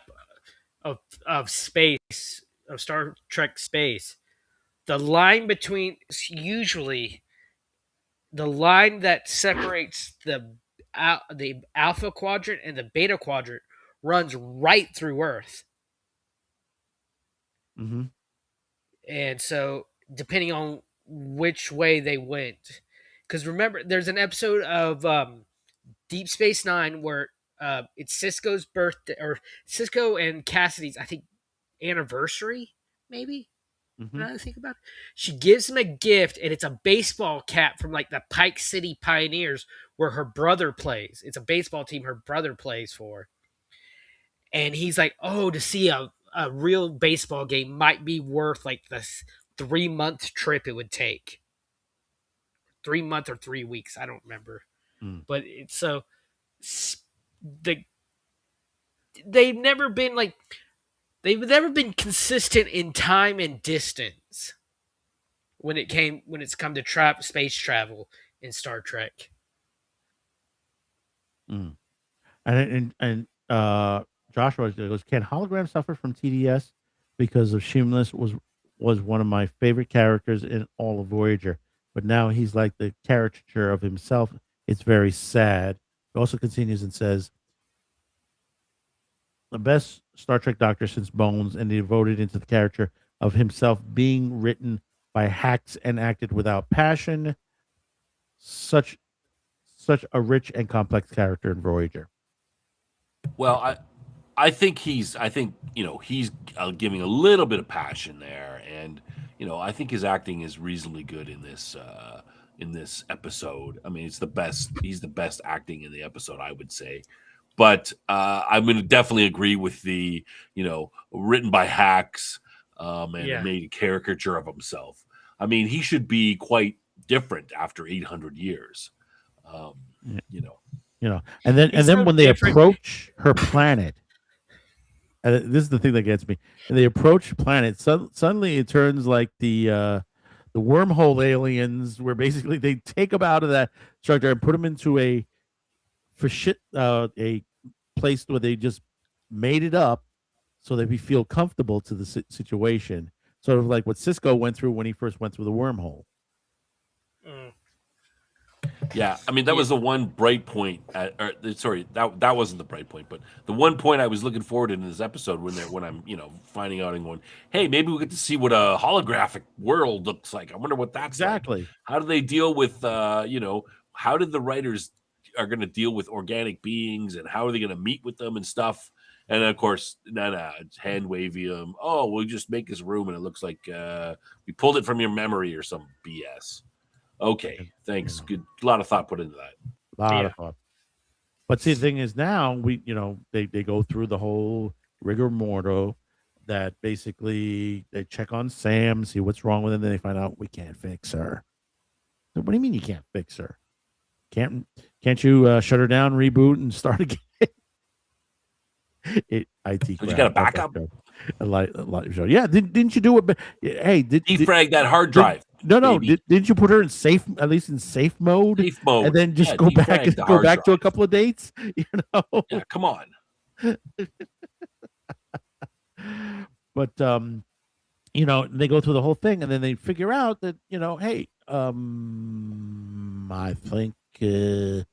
of space, of Star Trek space, the line between usually the line that separates the Alpha Quadrant and the Beta Quadrant runs right through Earth. Mm-hmm. And so, depending on which way they went, because remember, there's an episode of Deep Space Nine where it's Cisco's birthday, or Cisco and Cassidy's, I think, anniversary, maybe. Mm-hmm. Now that I think about it, she gives him a gift, and it's a baseball cap from like the Pike City Pioneers, where her brother plays. It's a baseball team her brother plays for, and he's like, "Oh, to see a real baseball game might be worth like the 3-month trip it would take. 3 month or 3 weeks, I don't remember, but it's so they've never been like." They've never been consistent in time and distance when it's come to space travel in Star Trek. And Joshua goes, can Hologram suffer from TDS because of Shameless was one of my favorite characters in all of Voyager, but now he's like the caricature of himself. It's very sad. He also continues and says, the best Star Trek Doctor since Bones, and devoted into the character of himself being written by hacks and acted without passion. Such a rich and complex character in Voyager. Well, I think he's giving a little bit of passion there, and I think his acting is reasonably good in this episode. I mean, he's the best acting in the episode, I would say. But I'm going to definitely agree with the, written by hacks and made a caricature of himself. I mean, he should be quite different after 800 years. And then when they approach her planet, this is the thing that gets me. And they approach planet, suddenly it turns like the wormhole aliens, where basically they take them out of that structure and put them into a place where they just made it up so that we feel comfortable to the situation, sort of like what Cisco went through when he first went through the wormhole. Yeah, I mean, that was the one bright point. That wasn't the bright point, but the one point I was looking forward in this episode when I'm finding out and going, hey, maybe we get to see what a holographic world looks like. I wonder what that's exactly like. How do they deal with how did the writers are going to deal with organic beings, and how are they going to meet with them and stuff? And of course, it's hand wavy them. Oh, we'll just make this room and it looks like we pulled it from your memory or some BS. Okay, thanks. Good, a lot of thought put into that. A lot of thought. But see, the thing is, now they go through the whole rigor mortis that basically they check on Sam, see what's wrong with him, then they find out we can't fix her. What do you mean you can't fix her? Can't you shut her down, reboot, and start again? IT. You got a backup. A lot of show. Yeah, didn't you do it? Hey, defrag that hard drive. No. Didn't you put her in safe mode? Safe mode, and then just go back to a couple of dates. Yeah, come on. But they go through the whole thing, and then they figure out that hey, I think we're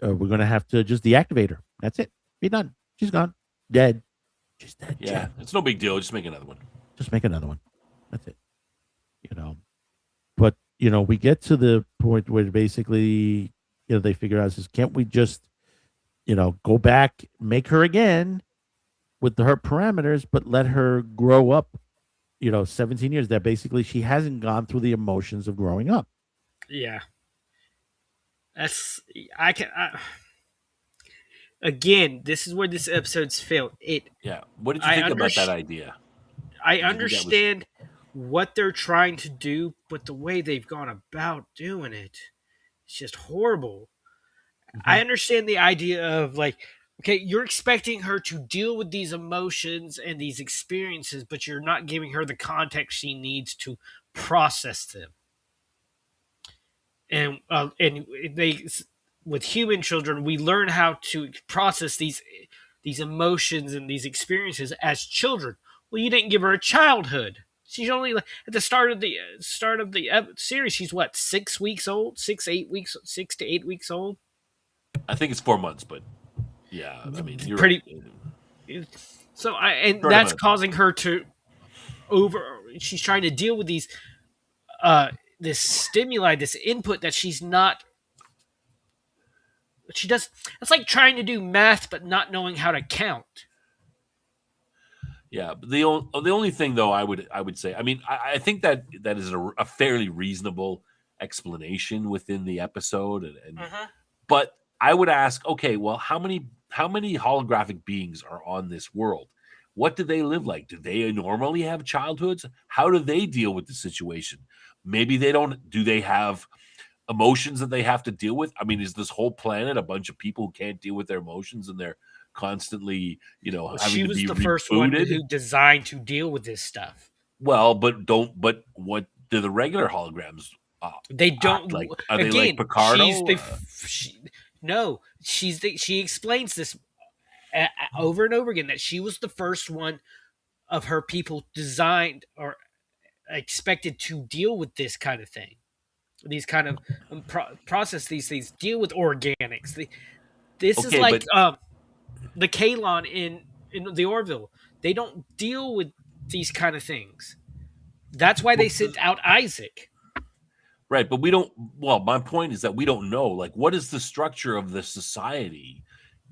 gonna have to just deactivate her. That's it. Be done. She's gone. Dead. She's dead. Yeah, Jeff. It's no big deal. Just make another one. That's it. But we get to the point where basically they figure out, says, can't we just go back, make her again with her parameters, but let her grow up 17 years, that basically she hasn't gone through the emotions of growing up. Yeah. Again, this is where this episode's failed. What did you think about that idea? I understand what they're trying to do, but the way they've gone about doing it, it's just horrible. Mm-hmm. I understand the idea of okay, you're expecting her to deal with these emotions and these experiences, but you're not giving her the context she needs to process them. And with human children, we learn how to process these emotions and these experiences as children. Well, you didn't give her a childhood. She's only at the start of the series. She's what, 6 weeks old, 6 to 8 weeks old. I think it's 4 months, but yeah, I mean, you're pretty. Right. So and Sort of that's a- causing her to she's trying to deal with these this stimuli, this input that she does. It's like trying to do math but not knowing how to count. Yeah, but the only thing though I would say, I mean, I think that is a fairly reasonable explanation within the episode, and but I would ask, okay, well, how many holographic beings are on this world? What do they live like? Do they normally have childhoods? How do they deal with the situation? Maybe they don't. Do they have emotions that they have to deal with? I mean, is this whole planet a bunch of people who can't deal with their emotions and they're constantly, having She to was be the first one rebooted? who designed to deal with this stuff. Well, but what do the regular holograms They act don't like? Are they again. like Picardo? She explains this over and over again that she was the first one of her people designed or expected to deal with this kind of thing, these kind of process these things, deal with organics. This is Okay, like the Kalon in the Orville. They don't deal with these kind of things. That's why they sent out Isaac. Right, but we don't. Well, my point is that we don't know, like, what is the structure of the society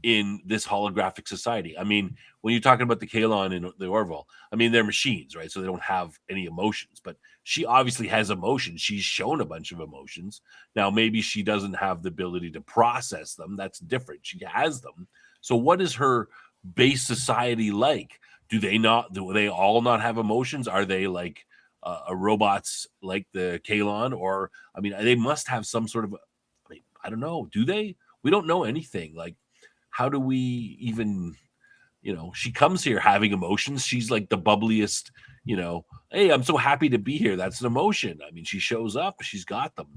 in this holographic society? I mean, when you're talking about the Kalon and the Orville, I mean, they're machines, right? So they don't have any emotions, but she obviously has emotions. She's shown a bunch of emotions. Now, maybe she doesn't have the ability to process them. That's different. She has them. So what is her base society like? Do they all not have emotions? Are they like robots like the Kalon? Or, I mean, they must have some sort of, I don't know. Do they? We don't know anything. Like, how do we even, she comes here having emotions. She's like the bubbliest, hey, I'm so happy to be here. That's an emotion. I mean, she shows up, she's got them.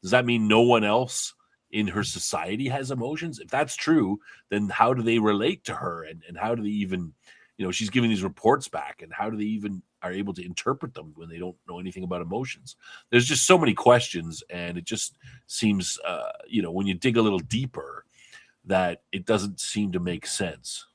Does that mean no one else in her society has emotions? If that's true, then how do they relate to her? And how do they even, she's giving these reports back, and how do they even are able to interpret them when they don't know anything about emotions? There's just so many questions, and it just seems, when you dig a little deeper, that it doesn't seem to make sense.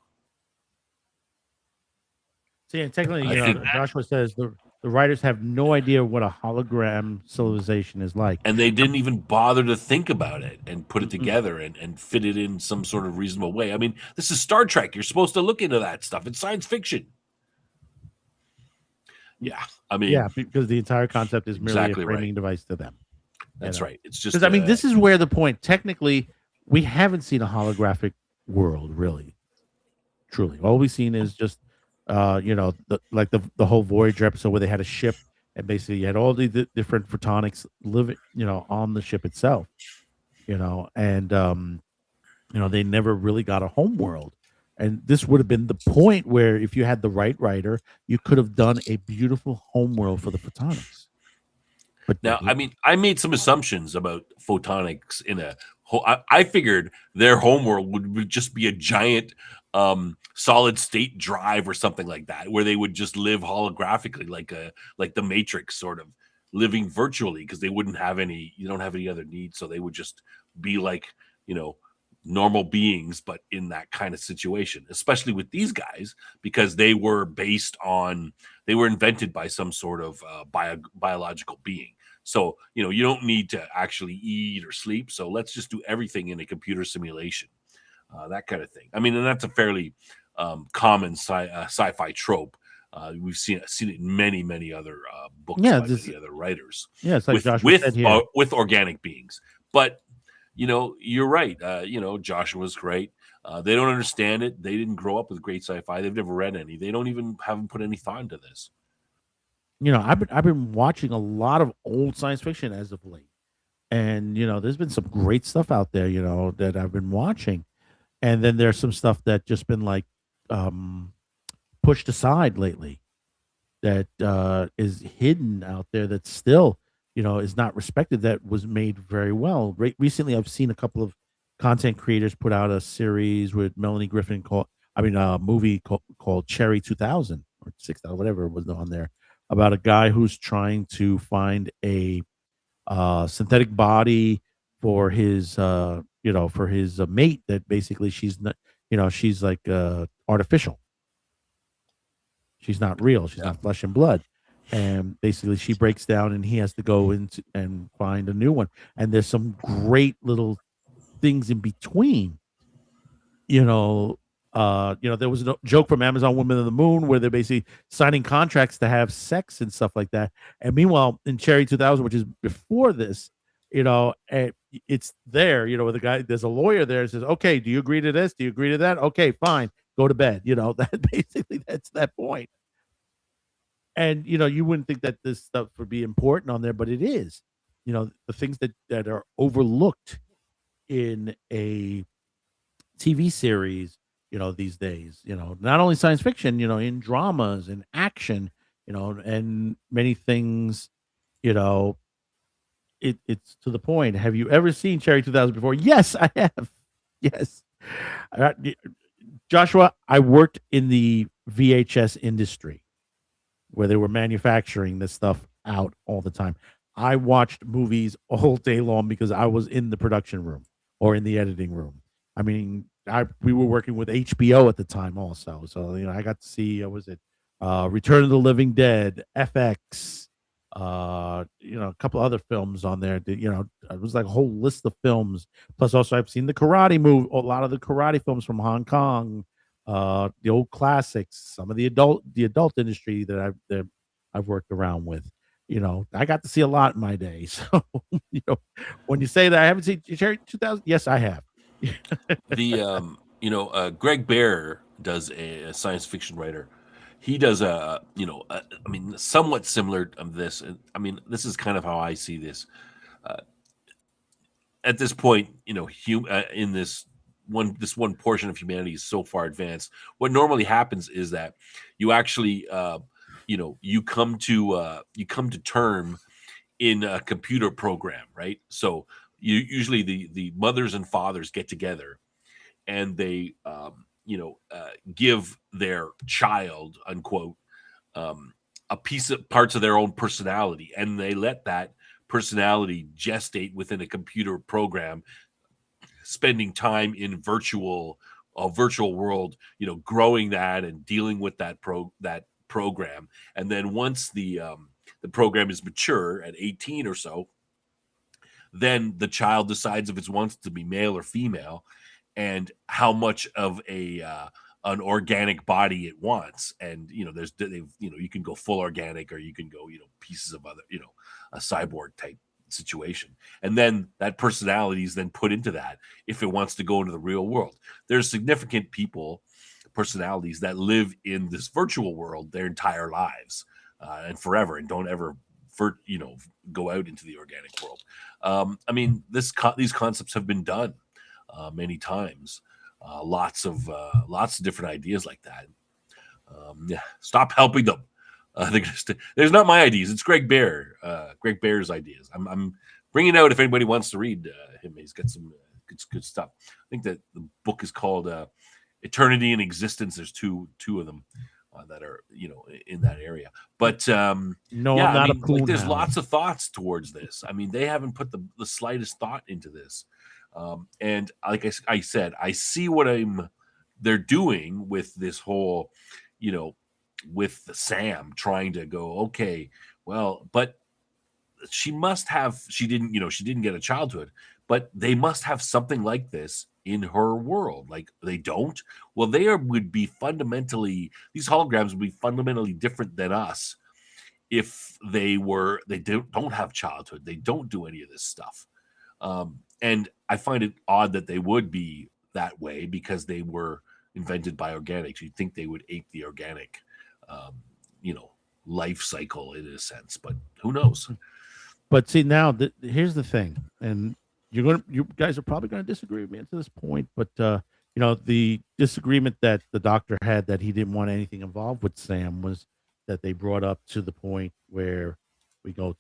See, and technically, Joshua says the writers have no idea what a hologram civilization is like. And they didn't even bother to think about it and put it together and fit it in some sort of reasonable way. I mean, this is Star Trek. You're supposed to look into that stuff. It's science fiction. Yeah. I mean, yeah, because the entire concept is merely exactly a framing right. device to them. That's right. It's just because I mean, this is where the point. Technically, we haven't seen a holographic world, really, truly. All we've seen is just, the whole Voyager episode where they had a ship and basically you had all the different photonics living, on the ship itself, and they never really got a home world. And this would have been the point where, if you had the right writer, you could have done a beautiful homeworld for the photonics. But now, I mean, I made some assumptions about photonics I figured their homeworld would just be a giant solid state drive or something like that, where they would just live holographically, like the Matrix, sort of living virtually, because you don't have any other needs. So they would just be like, normal beings, but in that kind of situation, especially with these guys, because they were invented by some sort of biological being. So, you don't need to actually eat or sleep. So let's just do everything in a computer simulation, that kind of thing. I mean, and that's a fairly common sci-fi trope. We've seen it in many, many other books by many other writers. Yeah, it's like Joshua said here. With organic beings. But, you're right. Joshua's great. They don't understand it. They didn't grow up with great sci-fi. They've never read any. They haven't put any thought into this. I've been watching a lot of old science fiction as of late, and there's been some great stuff out there, that I've been watching, and then there's some stuff that just been like pushed aside lately, that is hidden out there, that still is not respected, that was made very well. Recently, I've seen a couple of content creators put out a series with Melanie Griffin a movie called Cherry 2000 or 6000, whatever was on there, about a guy who's trying to find a synthetic body for his mate, that basically she's not, she's like artificial, She's not real. She's not flesh and blood. And basically, she breaks down, and he has to go into and find a new one. And there's some great little things in between. There was a joke from Amazon Women of the Moon where they're basically signing contracts to have sex and stuff like that. And meanwhile, in Cherry 2000, which is before this, it's there, where the guy, there's a lawyer there and says, okay, do you agree to this? Do you agree to that? Okay, fine, go to bed. That basically, that's that point. And, you wouldn't think that this stuff would be important on there, but it is. The things that are overlooked in a TV series, these days, not only science fiction, in dramas and action, and many things, it's to the point. Have you ever seen Cherry 2000 before? Yes, I have. Yes. Joshua, I worked in the VHS industry where they were manufacturing this stuff out all the time. I watched movies all day long because I was in the production room or in the editing room. I mean, we were working with HBO at the time also. So, I got to see, Return of the Living Dead, FX, a couple other films on there. It was like a whole list of films. Plus also I've seen the karate movie, a lot of the karate films from Hong Kong, the old classics, some of the adult industry that I've worked around with. I got to see a lot in my day. So, when you say that I haven't seen Cherry 2000, yes, I have. Greg Bear does a science fiction writer. He does somewhat similar to this. This is kind of how I see this. At this point, in this one portion of humanity is so far advanced. What normally happens is that you actually, you come to term in a computer program, right? So usually the mothers and fathers get together and they give their child, unquote, a piece of parts of their own personality, and they let that personality gestate within a computer program, spending time in virtual world, growing that and dealing with that program. And then once the program is mature at 18 or so, then the child decides if it wants to be male or female and how much of an organic body it wants. And, you can go full organic or you can go, pieces of other, a cyborg type situation. And then that personality is then put into that if it wants to go into the real world. There's significant personalities that live in this virtual world their entire lives and forever and don't ever go out into the organic world. These concepts have been done many times. Lots of different ideas like that. Stop helping them. There's not my ideas. It's Greg Bear's ideas. I'm bringing out if anybody wants to read him. He's got some good stuff. I think that the book is called Eternity and Existence. There's two of them that are in that area. But I'm not a cool there's lots of thoughts towards this. They haven't put the slightest thought into this. And like I said, I see what they're doing with this whole, with Sam trying to go, okay, well, but she didn't get a childhood, but they must have something like this in her world. Like they don't. Well, these holograms would be fundamentally different than us if they don't have childhood. They don't do any of this stuff. And I find it odd that they would be that way because they were invented by organics. You'd think they would ape the organic, life cycle in a sense, but who knows? But see, now here's the thing, and you guys are probably going to disagree with me to this point, but the disagreement that the doctor had that he didn't want anything involved with Sam was that they brought up to the point where we go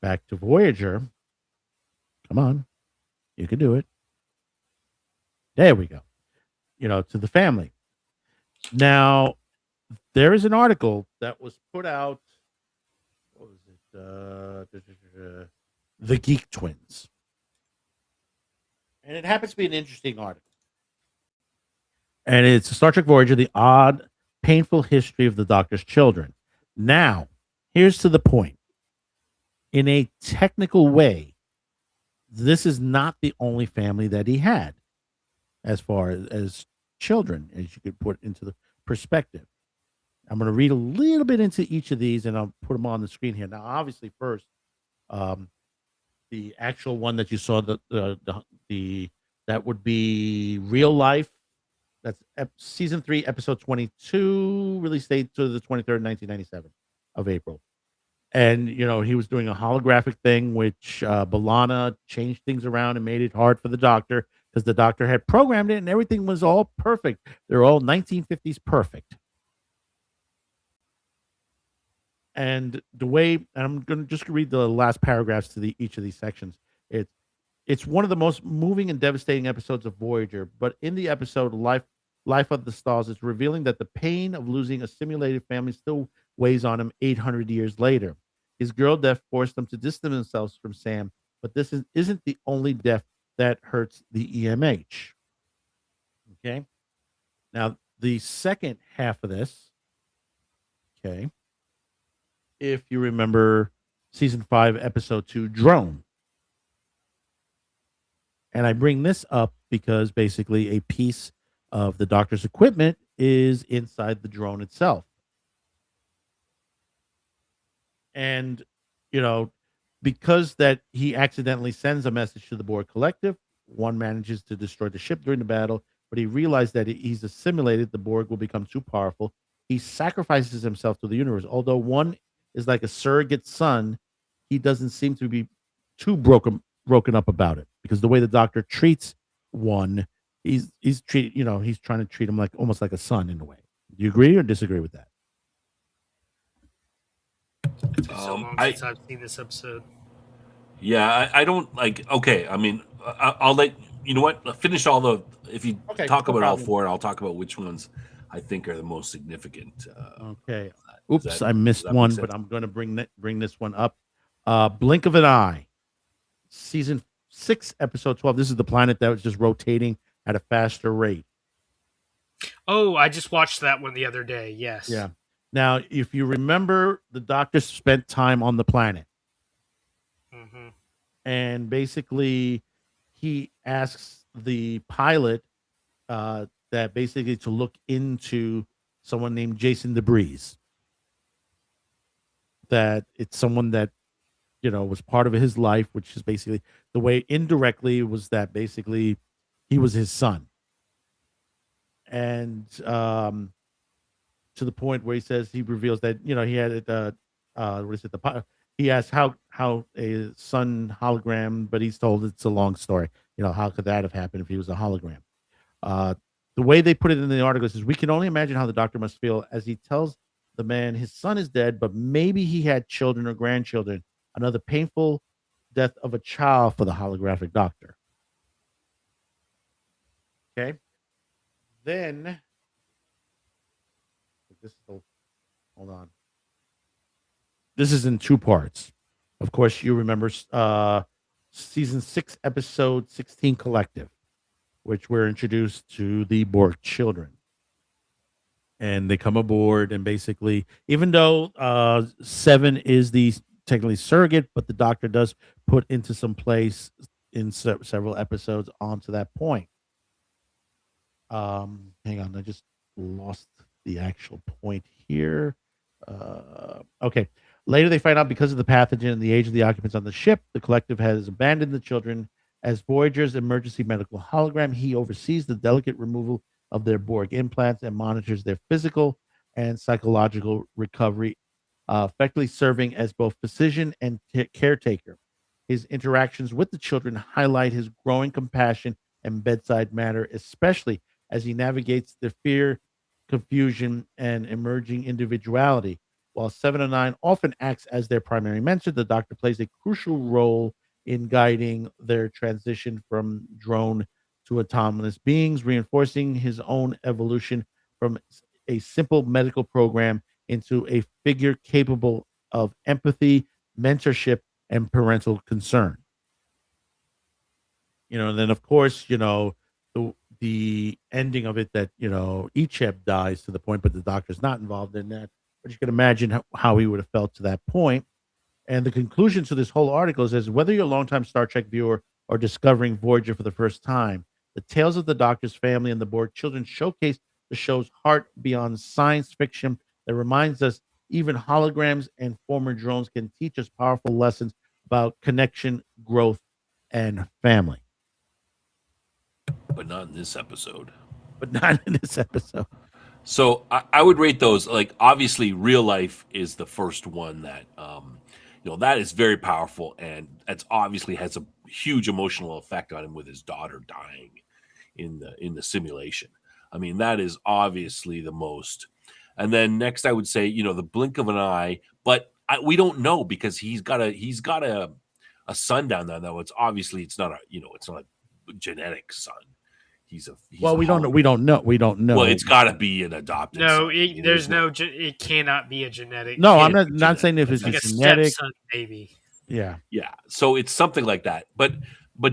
back to Voyager. Come on. You can do it. There we go. To the family. Now, there is an article that was put out. What was it? The Geek Twins. And it happens to be an interesting article. And it's Star Trek Voyager, the odd painful history of the doctor's children. Now, here's to the point. In a technical way, this is not the only family that he had as far as children, as you could put into the perspective. I'm going to read a little bit into each of these and I'll put them on the screen here. Now, obviously, first, the actual one that you saw, the that would be Real Life. That's season 3, episode 22, release date to the 23rd, 1997 of April. And, you know, he was doing a holographic thing, which B'Elanna changed things around and made it hard for the doctor because the doctor had programmed it and everything was all perfect. They're all 1950s perfect. And the way, and I'm going to just read the last paragraphs to each of these sections. It's one of the most moving and devastating episodes of Voyager, but in the episode Life of the Stars, it's revealing that the pain of losing a simulated family still weighs on him 800 years later. His girl death forced him to distance themselves from Sam, but this isn't the only death that hurts the EMH. Okay? Now, the second half of this, okay, if you remember season 5, episode 2, Drone. And I bring this up because basically a piece of the doctor's equipment is inside the drone itself. And, you know, because that he accidentally sends a message to the Borg Collective, one manages to destroy the ship during the battle, but he realized that he's assimilated, the Borg will become too powerful. He sacrifices himself to the universe. Although one is like a surrogate son, he doesn't seem to be too broken up about it, because the way the doctor treats one, he's treated, you know, he's trying to treat him like almost like a son in a way. Do you agree or disagree with that? It's been so long since I've seen this episode. Yeah, I don't like. Okay, I mean, I'll let you know what. Finish all the. If you talk about all four, I'll talk about which ones I think are the most significant. Okay. Oops, I missed one, but I'm going to bring this one up. Blink of an Eye, season 6, episode 12. This is the planet that was just rotating at a faster rate. Oh, I just watched that one the other day. Yes. Yeah. Now, if you remember, the doctor spent time on the planet. Mm-hmm. And basically, he asks the pilot that basically to look into someone named Jason DeBreeze. That it's someone that, you know, was part of his life, which is basically the way indirectly was that basically he was his son. And to the point where he says, he reveals that, you know, he had he asked how a son hologram, but he's told it's a long story. You know, how could that have happened if he was a hologram? The way they put it in the article is, we can only imagine how the doctor must feel as he tells the man his son is dead, but maybe he had children or grandchildren. Another painful death of a child for the holographic doctor. Okay. Then hold on. This is in 2 parts. Of course, you remember season 6, episode 16, Collective, which we're introduced to the Borg children. And they come aboard, and basically, even though 7 is the technically surrogate, but the doctor does put into some place in several episodes onto that point. Hang on, I just lost the actual point here. Okay. Later, they find out because of the pathogen and the age of the occupants on the ship, the Collective has abandoned the children. As Voyager's emergency medical hologram, he oversees the delicate removal of their Borg implants and monitors their physical and psychological recovery, effectively serving as both physician and caretaker. His interactions with the children highlight his growing compassion and bedside manner, especially as he navigates the fear, confusion, and emerging individuality. While 709 often acts as their primary mentor, the doctor plays a crucial role in guiding their transition from drone to autonomous beings, reinforcing his own evolution from a simple medical program into a figure capable of empathy, mentorship, and parental concern. You know, and then of course, you know, the ending of it that Icheb dies to the point, but the Doctor's not involved in that. But you can imagine how he would have felt to that point. And the conclusion to this whole article says whether you're a longtime Star Trek viewer or discovering Voyager for the first time, the tales of the Doctor's family and the Borg children showcase the show's heart beyond science fiction that reminds us even holograms and former drones can teach us powerful lessons about connection, growth, and family. But not in this episode. But not in this episode. So I would rate those, like, obviously Real Life is the first one that that is very powerful, and it's obviously has a huge emotional effect on him with his daughter dying in the simulation. I mean, that is obviously the most. And then next I would say, the blink of an eye, but we don't know because he's got a son down there, though. It's not a genetic son. We don't know. Well, it's got to be an adopted. No, son. it cannot be a genetic. No, kid. I'm not saying if it's like a genetic. stepson, maybe. Yeah. So it's something like that. But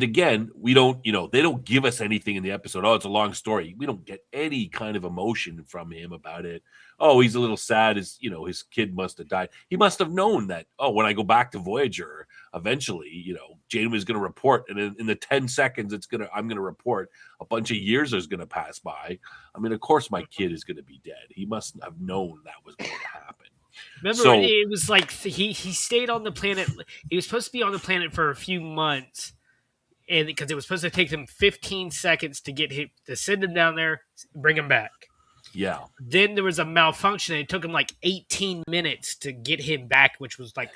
again, we don't. They don't give us anything in the episode. Oh, it's a long story. We don't get any kind of emotion from him about it. Oh, he's a little sad. His kid must have died. He must have known that. Oh, when I go back to Voyager, eventually, Janeway's going to report, and in the 10 seconds I'm going to report. A bunch of years is going to pass by. I mean, of course, my kid is going to be dead. He must have known that was going to happen. Remember, it was like he stayed on the planet. He was supposed to be on the planet for a few months, and because it was supposed to take them 15 seconds to get him to send him down there, bring him back. Yeah. Then there was a malfunction, and it took him like 18 minutes to get him back, which was like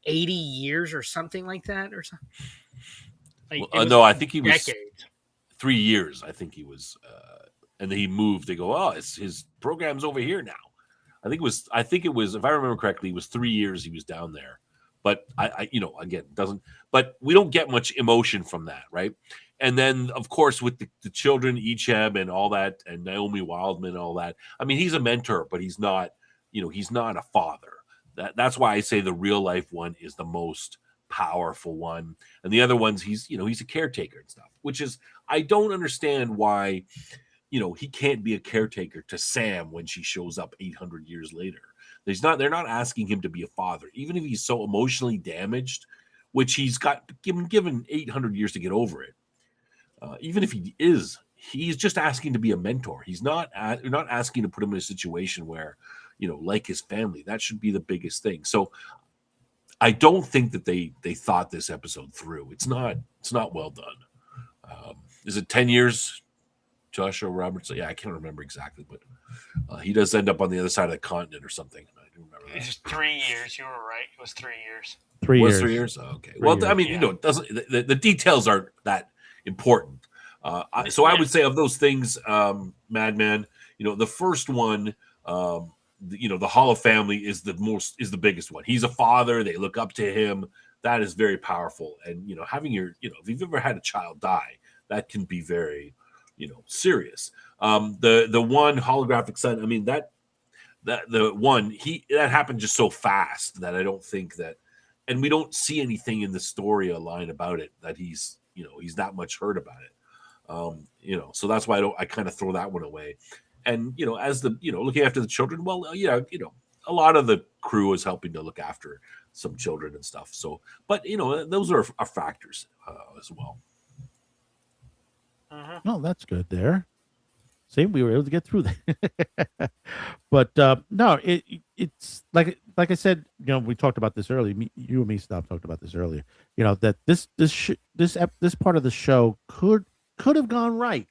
80 years or something like that, or something. No, I think he was decades. 3 years. I think he was, and then he moved. They go, his program's over here now. I think it was, if I remember correctly, it was 3 years he was down there. But again, doesn't. But we don't get much emotion from that, right? And then, of course, with the children, Icheb and all that, and Naomi Wildman and all that. I mean, he's a mentor, but he's not a father. That's why I say the Real Life one is the most powerful one, and the other ones he's a caretaker and stuff. Which is, I don't understand why, he can't be a caretaker to Sam when she shows up 800 years later. They're not asking him to be a father, even if he's so emotionally damaged, which he's got given 800 years to get over it. Even if he is, he's just asking to be a mentor. You're not asking to put him in a situation where, like his family. That should be the biggest thing. So I don't think that they thought this episode through. It's not well done. Is it 10 years, Joshua Roberts? Yeah, I can't remember exactly, but he does end up on the other side of the continent or something. I do remember that. It's 3 years. You were right. It was 3 years. 3 years. 3 years? Oh, okay. I mean, it doesn't. The details aren't that important. So I would say of those things, Madman, the first one, the Hollow family is the biggest one. He's a father. They look up to him. That is very powerful. And, having if you've ever had a child die, that can be very, serious. The one holographic son, I mean, that happened just so fast that I don't think that, and we don't see anything in the story line about it that he's that much hurt about it. So that's why I kind of throw that one away. And, as looking after the children, well, a lot of the crew is helping to look after some children and stuff. So, but, those are factors as well. No, that's good there. See, we were able to get through that. But no, it's like I said, we talked about this earlier. You and me, Stop, talked about this earlier. That this part of the show could have gone right.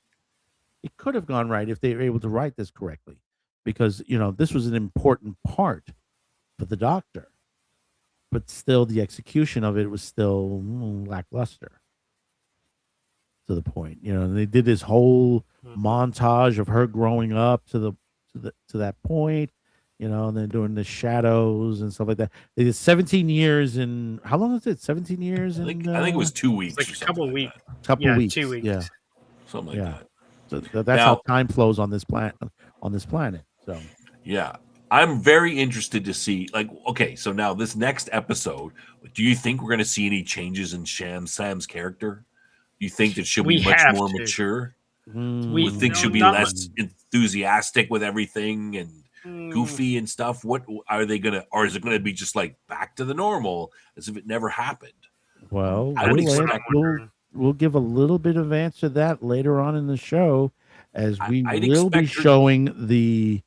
It could have gone right if they were able to write this correctly, because this was an important part for the Doctor, but still the execution of it was still lackluster. To the point, they did this whole montage of her growing up to that point, and then doing the shadows and stuff like that. They did 17 years in, how long was it? 17 years? I think it was 2 weeks. Like a couple weeks. Couple weeks. 2 weeks. Yeah. Something like that. So that's how time flows on this planet. So yeah, I'm very interested to see. Okay, so now this next episode, do you think we're going to see any changes in Sam's character? You think that she'll be much more mature? We- would think no, she'll be not less enthusiastic with everything and goofy and stuff. What are they gonna, or is it gonna be just like back to the normal as if it never happened? Well, I would we'll, expect- we'll give a little bit of answer to that later on in the show, as we I'd will be expect her- showing the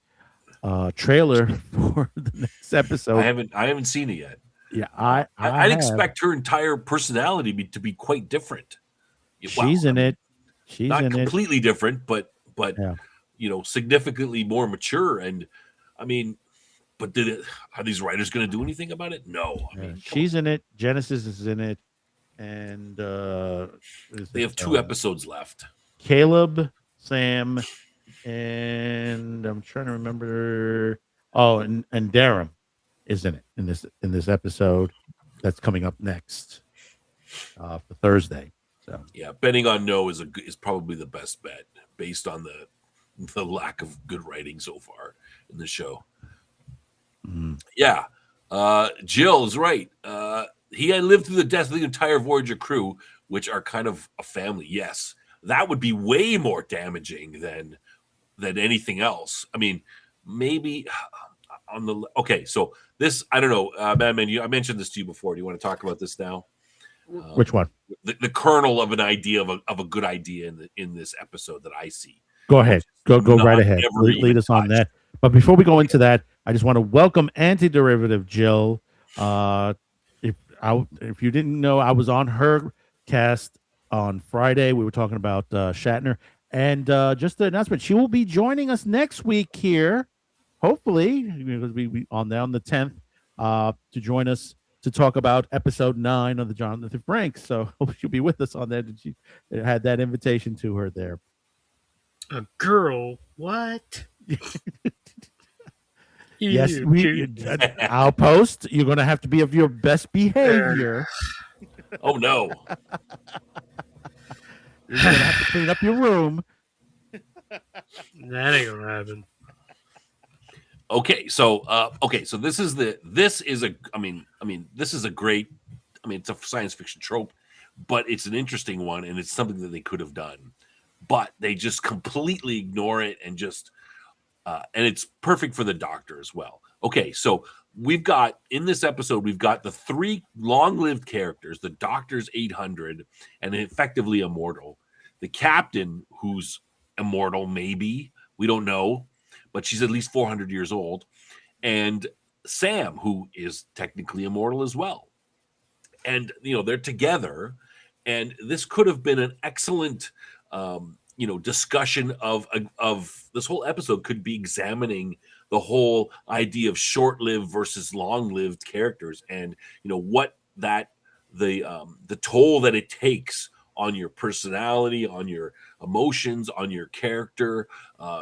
trailer for the next episode. I haven't seen it yet. Yeah, I'd have. expect her entire personality to be quite different. She's in it. She's Not in it. completely different, but Yeah. significantly more mature. And I mean, but are these writers going to do anything about it? No. I mean, She's in it. Genesis is in it, and they have 2 episodes left. Caleb, Sam, and I'm trying to remember. Oh, and Darren is in it in this episode that's coming up next for Thursday. So Yeah, betting on no is probably the best bet based on the lack of good writing so far in the show. Yeah, Jill is right. He had lived through the death of the entire Voyager crew, which are kind of a family. Yes, that would be way more damaging than anything else. I mean, maybe on the so this, I don't know, Madman. I mentioned this to you before. Do you want to talk about this now? which one? The kernel of an idea of a good idea in this episode that I see. Go ahead. Go Not right ahead. ever Lead even us on touched. that. But before we go into that, I just want to welcome Antiderivative Jill. If you didn't know, I was on her cast on Friday. We were talking about Shatner, and just the announcement, she will be joining us next week here, hopefully, because we on the 10th to join us to talk about episode 9 of the Jonathan Frakes. So hope she'll be with us on that. And she had that invitation to her there. A girl? What? Yes, You I'll post. You're going to have to be of your best behavior. Oh no. You're going to have to clean up your room. That ain't gonna happen. Okay, so this is a great, it's a science fiction trope, but it's an interesting one, and it's something that they could have done, but they just completely ignore it, and just and it's perfect for the Doctor as well. Okay, so we've got in this episode, we've got the 3 long-lived characters: the Doctor's 800 and effectively immortal, the Captain, who's immortal, maybe, we don't know, but she's at least 400 years old, and Sam, who is technically immortal as well. And they're together, and this could have been an excellent discussion of this whole episode could be examining the whole idea of short-lived versus long-lived characters, and what that the toll that it takes on your personality, on your emotions, on your character,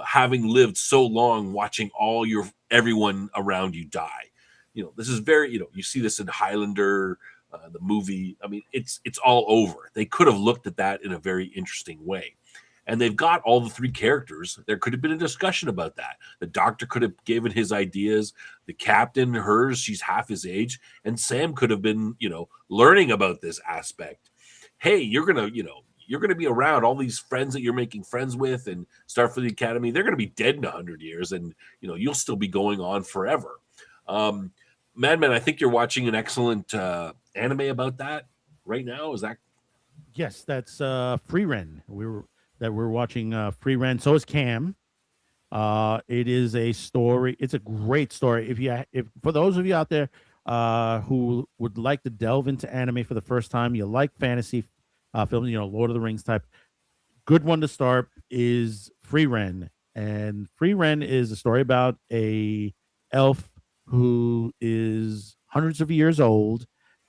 having lived so long, watching everyone around you die. This is very, you see this in Highlander, the movie. I mean, it's all over. They could have looked at that in a very interesting way. And they've got all the 3 characters. There could have been a discussion about that. The Doctor could have given his ideas. The Captain, hers, she's half his age. And Sam could have been, learning about this aspect. Hey, you're going to be around. All these friends that you're making friends with and Starfleet Academy, they're going to be dead in 100 years. And, you'll still be going on forever. Madman, I think you're watching an excellent anime about that right now. Is that? Yes, that's Free Ren. We're watching Free Ren. So is Cam. It is a story. It's a great story. If for those of you out there who would like to delve into anime for the first time, you like fantasy films, Lord of the Rings type, good one to start is Free Ren. And Free Ren is a story about a elf who is hundreds of years old,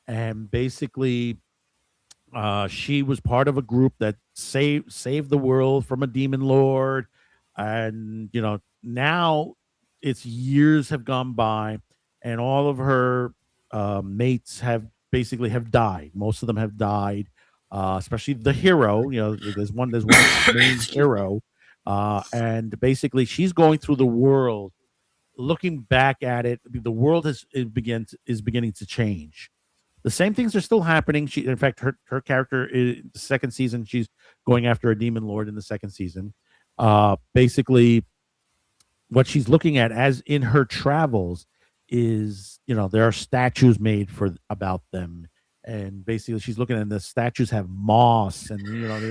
and basically she was part of a group that saved the world from a demon lord. And now it's years have gone by, and all of her mates have died. Most of them have died, especially the hero. There's one main hero, and basically she's going through the world, looking back at it. The world is beginning to change, The same things are still happening. In fact, her character is the second season. She's going after a demon lord in the second season. Basically, what she's looking at as in her travels is, there are statues made for about them, and basically she's looking at the statues have moss, and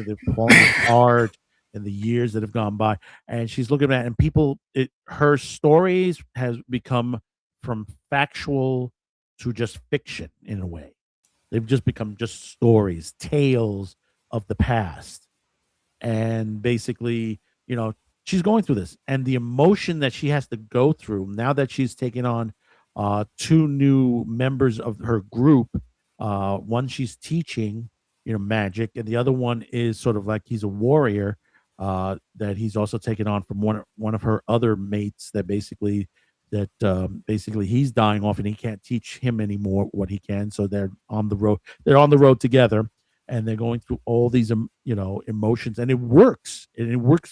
they've fallen apart in the years that have gone by, and she's looking at, and her stories has become from factual to just fiction in a way. They've just become just stories, tales of the past. And basically, she's going through this, and the emotion that she has to go through now that she's taken on two new members of her group. One she's teaching, magic, and the other one is sort of like he's a warrior that he's also taken on from one of her other mates that basically he's dying off and he can't teach him anymore what he can. So they're on the road together, and they're going through all these emotions, and it works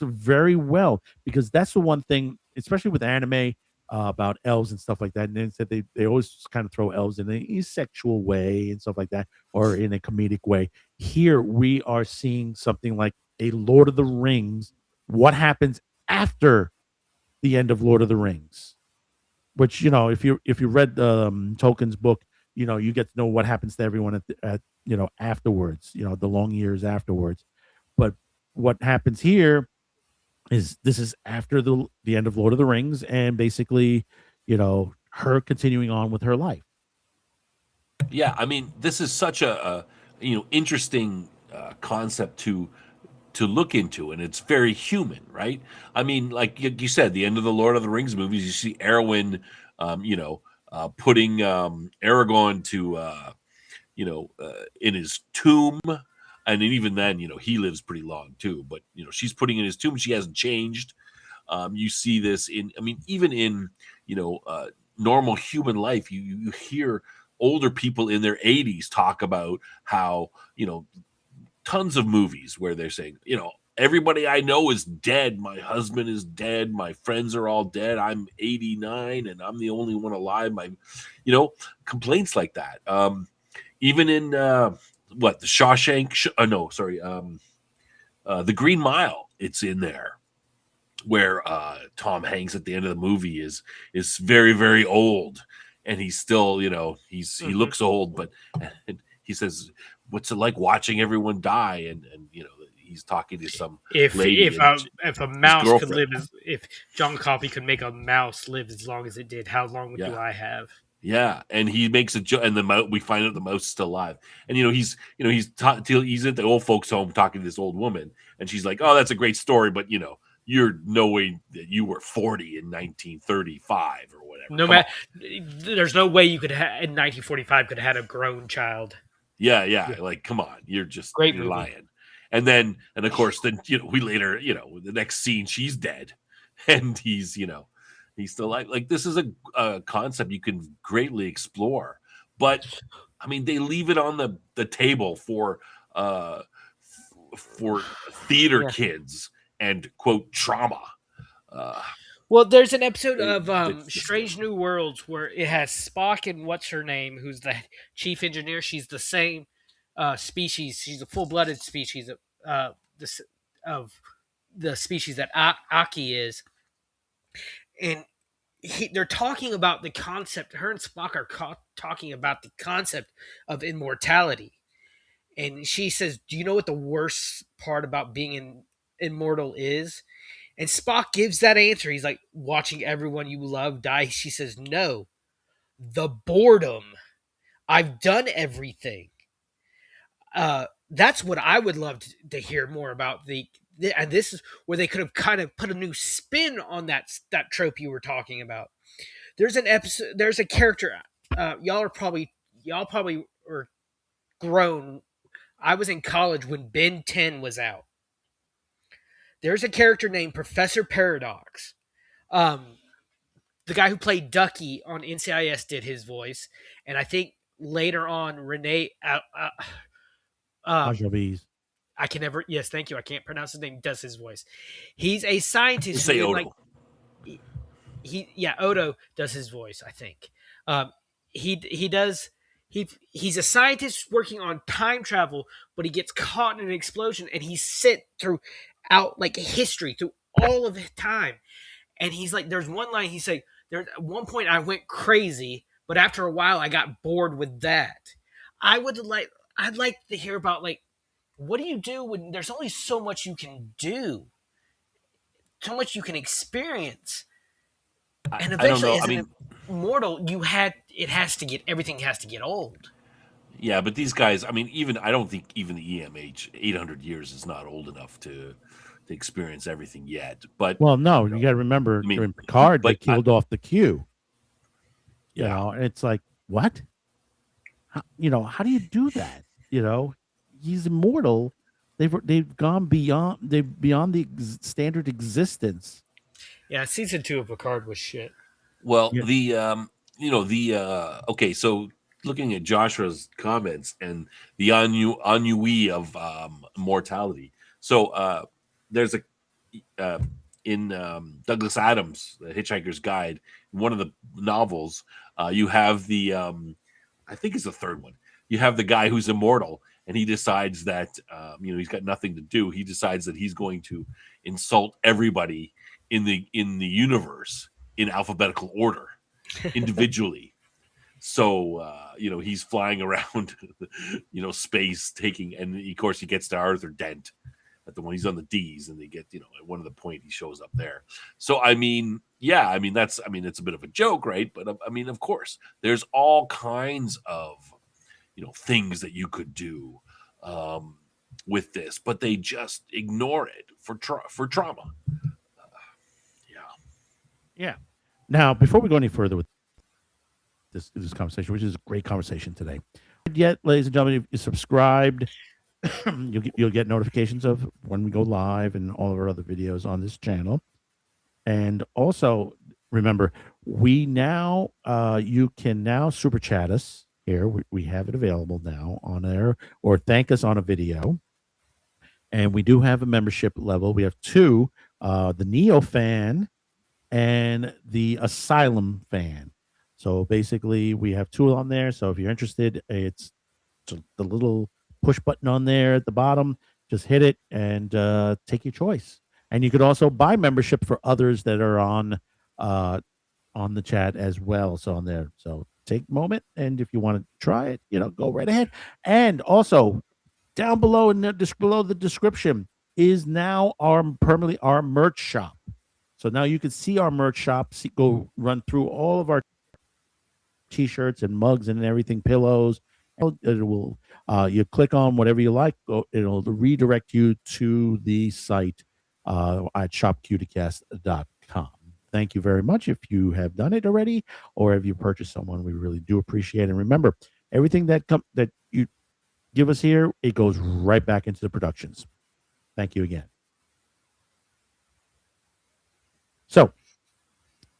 very well, because that's the one thing, especially with anime, about elves and stuff like that. And then said they always kind of throw elves in a sexual way and stuff like that, or in a comedic way. Here we are seeing something like a Lord of the Rings. What happens after the end of Lord of the Rings? Which, if you read Tolkien's book, you get to know what happens to everyone at afterwards, the long years afterwards. But what happens here is this is after the end of Lord of the Rings, and basically, her continuing on with her life. Yeah, I mean, this is such a interesting concept to look into, and it's very human, right? I mean, like you said, the end of the Lord of the Rings movies, you see Arwen, putting Aragorn to, in his tomb, and even then, he lives pretty long too. But she's putting in his tomb; she hasn't changed. You see this even in normal human life. You hear older people in their 80s talk about how tons of movies where they're saying, everybody I know is dead. My husband is dead. My friends are all dead. I'm 89 and I'm the only one alive. Complaints like that. Even in the Shawshank? The Green Mile. It's in there where Tom Hanks at the end of the movie is very, very old, and he's still, he looks old, but he says, "What's it like watching everyone die?" And he's talking to some lady. If a mouse could live, if John Coffey could make a mouse live as long as it did, how long do I have? Yeah, and he makes a joke, and we find out the mouse is still alive. And he's at the old folks' home talking to this old woman, and she's like, "Oh, that's a great story, but you're no way that you were 40 in 1935 or whatever. There's no way you could in 1945 could have had a grown child." Yeah. Like, come on, you're lying. And then, of course, we later, the next scene, she's dead, and he's still like this is a concept you can greatly explore, but I mean, they leave it on the table for theater kids and quote trauma. Well, there's an episode of Strange New Worlds where it has Spock and what's her name, who's the chief engineer. She's the same species. She's a full-blooded species of the species that Aki is. And they're talking about the concept. Her and Spock are talking about the concept of immortality. And she says, "Do you know what the worst part about being immortal is?" And Spock gives that answer. He's like, "Watching everyone you love die." She says, "No, the boredom. I've done everything." That's what I would love to hear more about. And this is where they could have kind of put a new spin on that trope you were talking about. There's an episode. There's a character. Y'all probably were grown. I was in college when Ben 10 was out. There's a character named Professor Paradox. The guy who played Ducky on NCIS did his voice, and I think later on Renee Ajaviz. I can never. Yes, thank you. I can't pronounce his name. Does his voice? He's a scientist. Say Odo. Odo does his voice. I think. He He's a scientist working on time travel, but he gets caught in an explosion, and he's sent throughout like history, through all of time. And he's like, there's one line he's like, there at one point I went crazy, but after a while I got bored with that. I'd like to hear about like, what do you do when there's only so much you can do, so much you can experience, and eventually, I don't know. as an immortal, everything has to get old. Yeah, but these guys, I mean, I don't think even the EMH 800 years is not old enough to experience everything yet. But well, no, you got to remember during Picard they killed off the Q. You know, and it's like, what? How do you do that? He's immortal. They've gone beyond the standard existence. Yeah, season 2 of Picard was shit. Well, okay, so looking at Joshua's comments and the ennui of mortality. So there's in Douglas Adams, The Hitchhiker's Guide, one of the novels, you have the I think it's the third one. You have the guy who's immortal, and he decides that he's got nothing to do. He decides that he's going to insult everybody in the universe in alphabetical order, individually. So he's flying around space, and of course he gets to Arthur Dent at the one. He's on the D's, and they get at one of the point he shows up there. So it's a bit of a joke, right? But of course there's all kinds of things that you could do with this, but they just ignore it for trauma. Yeah. Now, before we go any further with this conversation, which is a great conversation today, yet, ladies and gentlemen, if you're subscribed, you'll get notifications of when we go live and all of our other videos on this channel. And also, remember, we now you can now super chat us here. We have it available now on there, or thank us on a video. And we do have a membership level. We have two: the Neo fan and the Asylum fan. So basically, we have two on there. So if you're interested, it's the little push button on there at the bottom. Just hit it and take your choice. And you could also buy membership for others that are on the chat as well. So on there. So take a moment, and if you want to try it, go right ahead. And also, down below below the description is now our merch shop. So now you can see our merch shop. Go run through all of our T-shirts and mugs and everything, pillows. It will. You click on whatever you like. It'll redirect you to the site at shopcuticast.com. Thank you very much if you have done it already, or if you purchased someone. We really do appreciate it. And remember, everything that you give us here, it goes right back into the productions. Thank you again. So,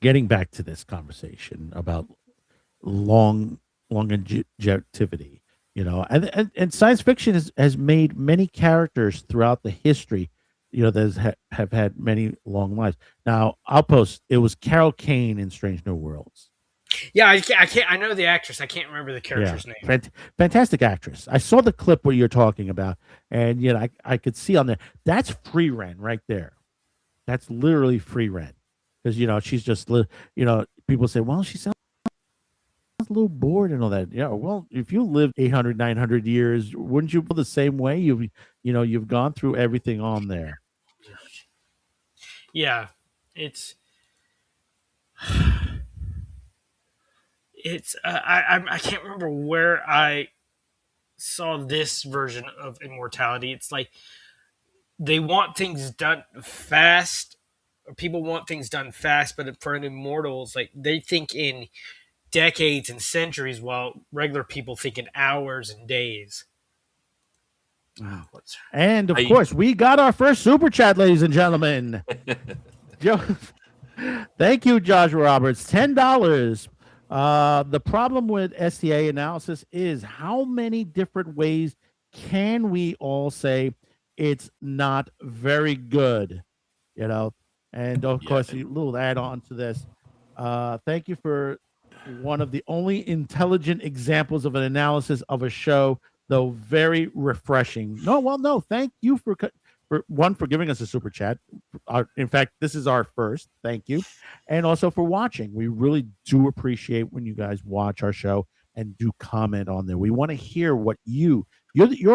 getting back to this conversation about longevity, and science fiction has made many characters throughout the history, that have had many long lives. Now, I'll post. It was Carol Kane in Strange New Worlds. Yeah, I can't. I know the actress. I can't remember the character's name. Fantastic actress. I saw the clip what you're talking about, and I could see on there. That's free rent right there. That's literally free rent, because she's just people say, well, she sounds a little bored and all that. Yeah, well, if you lived 800, 900 years, wouldn't you feel the same way? You've gone through everything on there. Yeah, it's I can't remember where I saw this version of immortality. It's like they want things done fast, or people want things done fast, but for an immortal, it's like they think in decades and centuries, while regular people think in hours and days. And of course, we got our first super chat, ladies and gentlemen. Thank you, Joshua Roberts. $10. The problem with STA analysis is how many different ways can we all say it's not very good, And of course, a little add on to this. Thank you for one of the only intelligent examples of an analysis of a show, though very refreshing. No, thank you for giving us a super chat. In fact, this is our first. Thank you, and also for watching. We really do appreciate when you guys watch our show and do comment on there. We want to hear what you're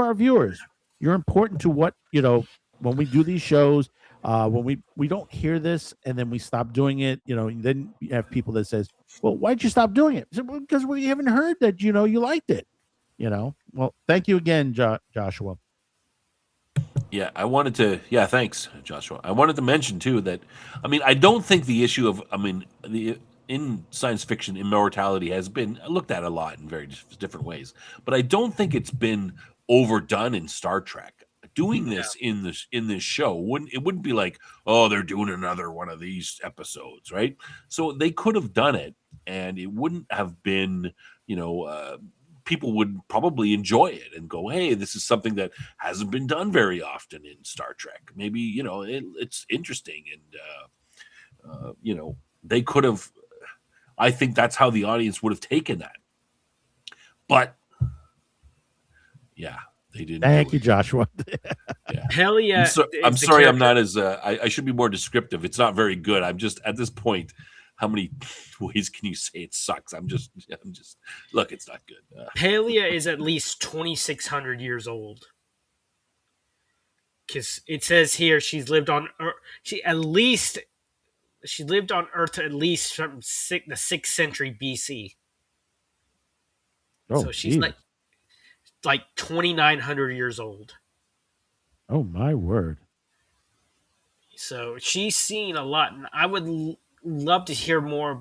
our viewers. You're important to what when we do these shows. When we don't hear this and then we stop doing it, then you have people that says, well, why'd you stop doing it? I said, well, because we haven't heard that, you liked it, well, thank you again, Joshua. Yeah, thanks, Joshua. I wanted to mention too that, I don't think the issue of, in science fiction, immortality has been looked at a lot in very different ways, but I don't think it's been overdone in Star Trek. Doing this in this show wouldn't be like, oh, they're doing another one of these episodes, right? So they could have done it, and it wouldn't have been, people would probably enjoy it and go, hey, this is something that hasn't been done very often in Star Trek. Maybe it's interesting, and they could have. I think that's how the audience would have taken that, but yeah. They didn't. Thank you, Joshua. Yeah. Hell yeah! I'm sorry, I'm not as. I should be more descriptive. It's not very good. I'm just at this point. How many ways can you say it sucks? I'm just. Look, it's not good. Palia is at least 2,600 years old. Because it says here she lived on Earth at least from the 6th century BC. Oh, so she's like 2,900 years old. Oh my word! So she's seen a lot, and I would love to hear more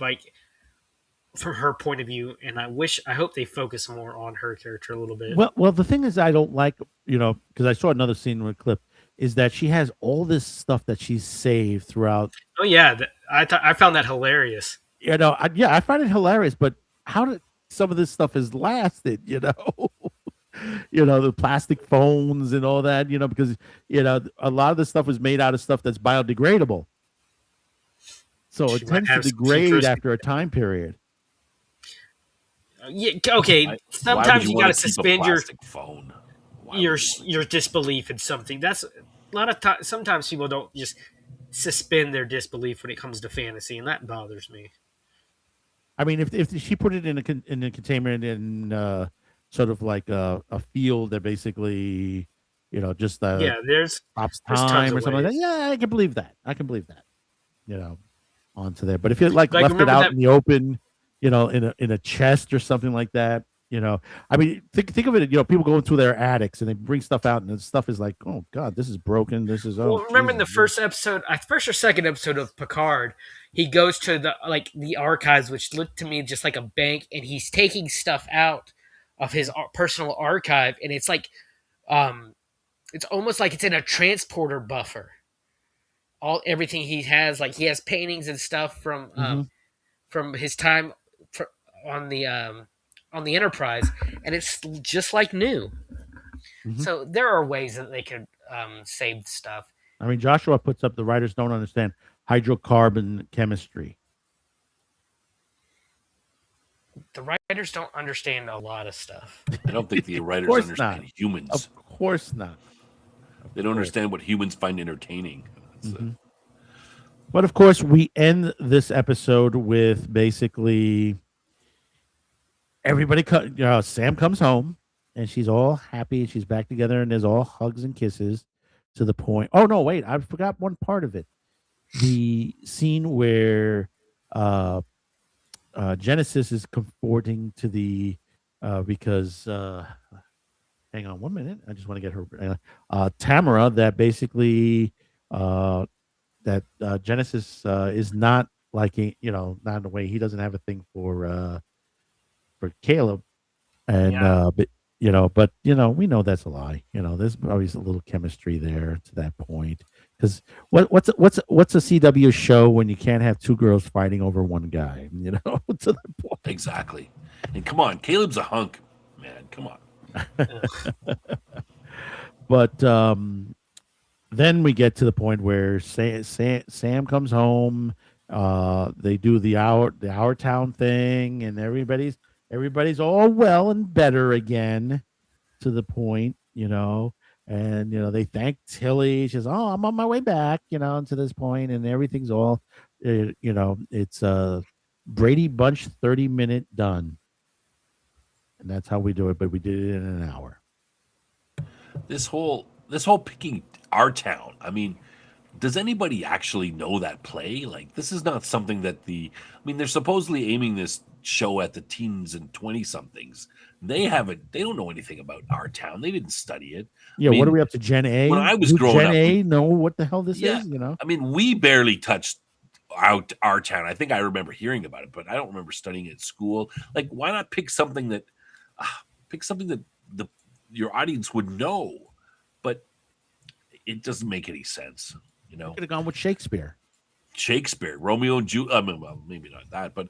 from her point of view. And I hope they focus more on her character a little bit. Well, the thing is, I don't like because I saw another scene with a clip is that she has all this stuff that she's saved throughout. Oh yeah, I found that hilarious. I find it hilarious, but how did some of this stuff has lasted? The plastic phones and all that, because, a lot of the stuff was made out of stuff that's biodegradable. So it tends to degrade after a time period. Yeah, okay. Sometimes you got to suspend your phone. Your disbelief in something. That's a lot of times. Sometimes people don't just suspend their disbelief when it comes to fantasy, and that bothers me. If she put it in a containment in sort of like a field that basically, just there's stops time or something like that. Yeah, I can believe that. Onto there. But if you left it out in the open, in a chest or something like that, think of it. People going through their attics and they bring stuff out, and the stuff is like, oh God, this is broken. This is remember in the first or second episode of Picard, he goes to the archives, which looked to me just like a bank, and he's taking stuff out of his personal archive, and it's like, it's almost like it's in a transporter buffer. Everything he has, like he has paintings and stuff from his time on the Enterprise, and it's just like new. Mm-hmm. So there are ways that they could save stuff. Joshua puts up the writers don't understand hydrocarbon chemistry. The writers don't understand a lot of stuff. I don't think the writers understand humans. Of course not. They don't understand what humans find entertaining. Mm-hmm. But of course, we end this episode with basically everybody. Sam comes home and she's all happy. She's back together, and there's all hugs and kisses to the point. Oh no, wait! I forgot one part of it. The scene where Genesis is comforting to the because hang on 1 minute. I just want to get her Tamara that basically that Genesis is not liking, not in a way he doesn't have a thing for Caleb, and but we know that's a lie. There's always a little chemistry there to that point. Because what's a CW show when you can't have two girls fighting over one guy? To the point. Exactly. And come on, Caleb's a hunk, man. Come on. But then we get to the point where Sam comes home. They do the Our Town thing, and everybody's all well and better again, to the point, and they thank Tilly. She says, "Oh, I'm on my way back," to this point, and everything's all, it's a Brady Bunch 30-minute done, and that's how we do it. But we did it in an hour. This whole picking Our Town. I mean, does anybody actually know that play? Like, this is not something that they're supposedly aiming this show at the teens and 20-somethings. They don't know anything about Our Town. They didn't study it. Yeah, what are we up to, Gen A? When I was growing Gen up, A know what the hell this Yeah. is, I mean, we barely touched Our Town. I think I remember hearing about it, but I don't remember studying it at school. Like, why not pick something that your audience would know? But it doesn't make any sense. Could have gone with Shakespeare. Romeo and Juliet. I mean, well, maybe not that, but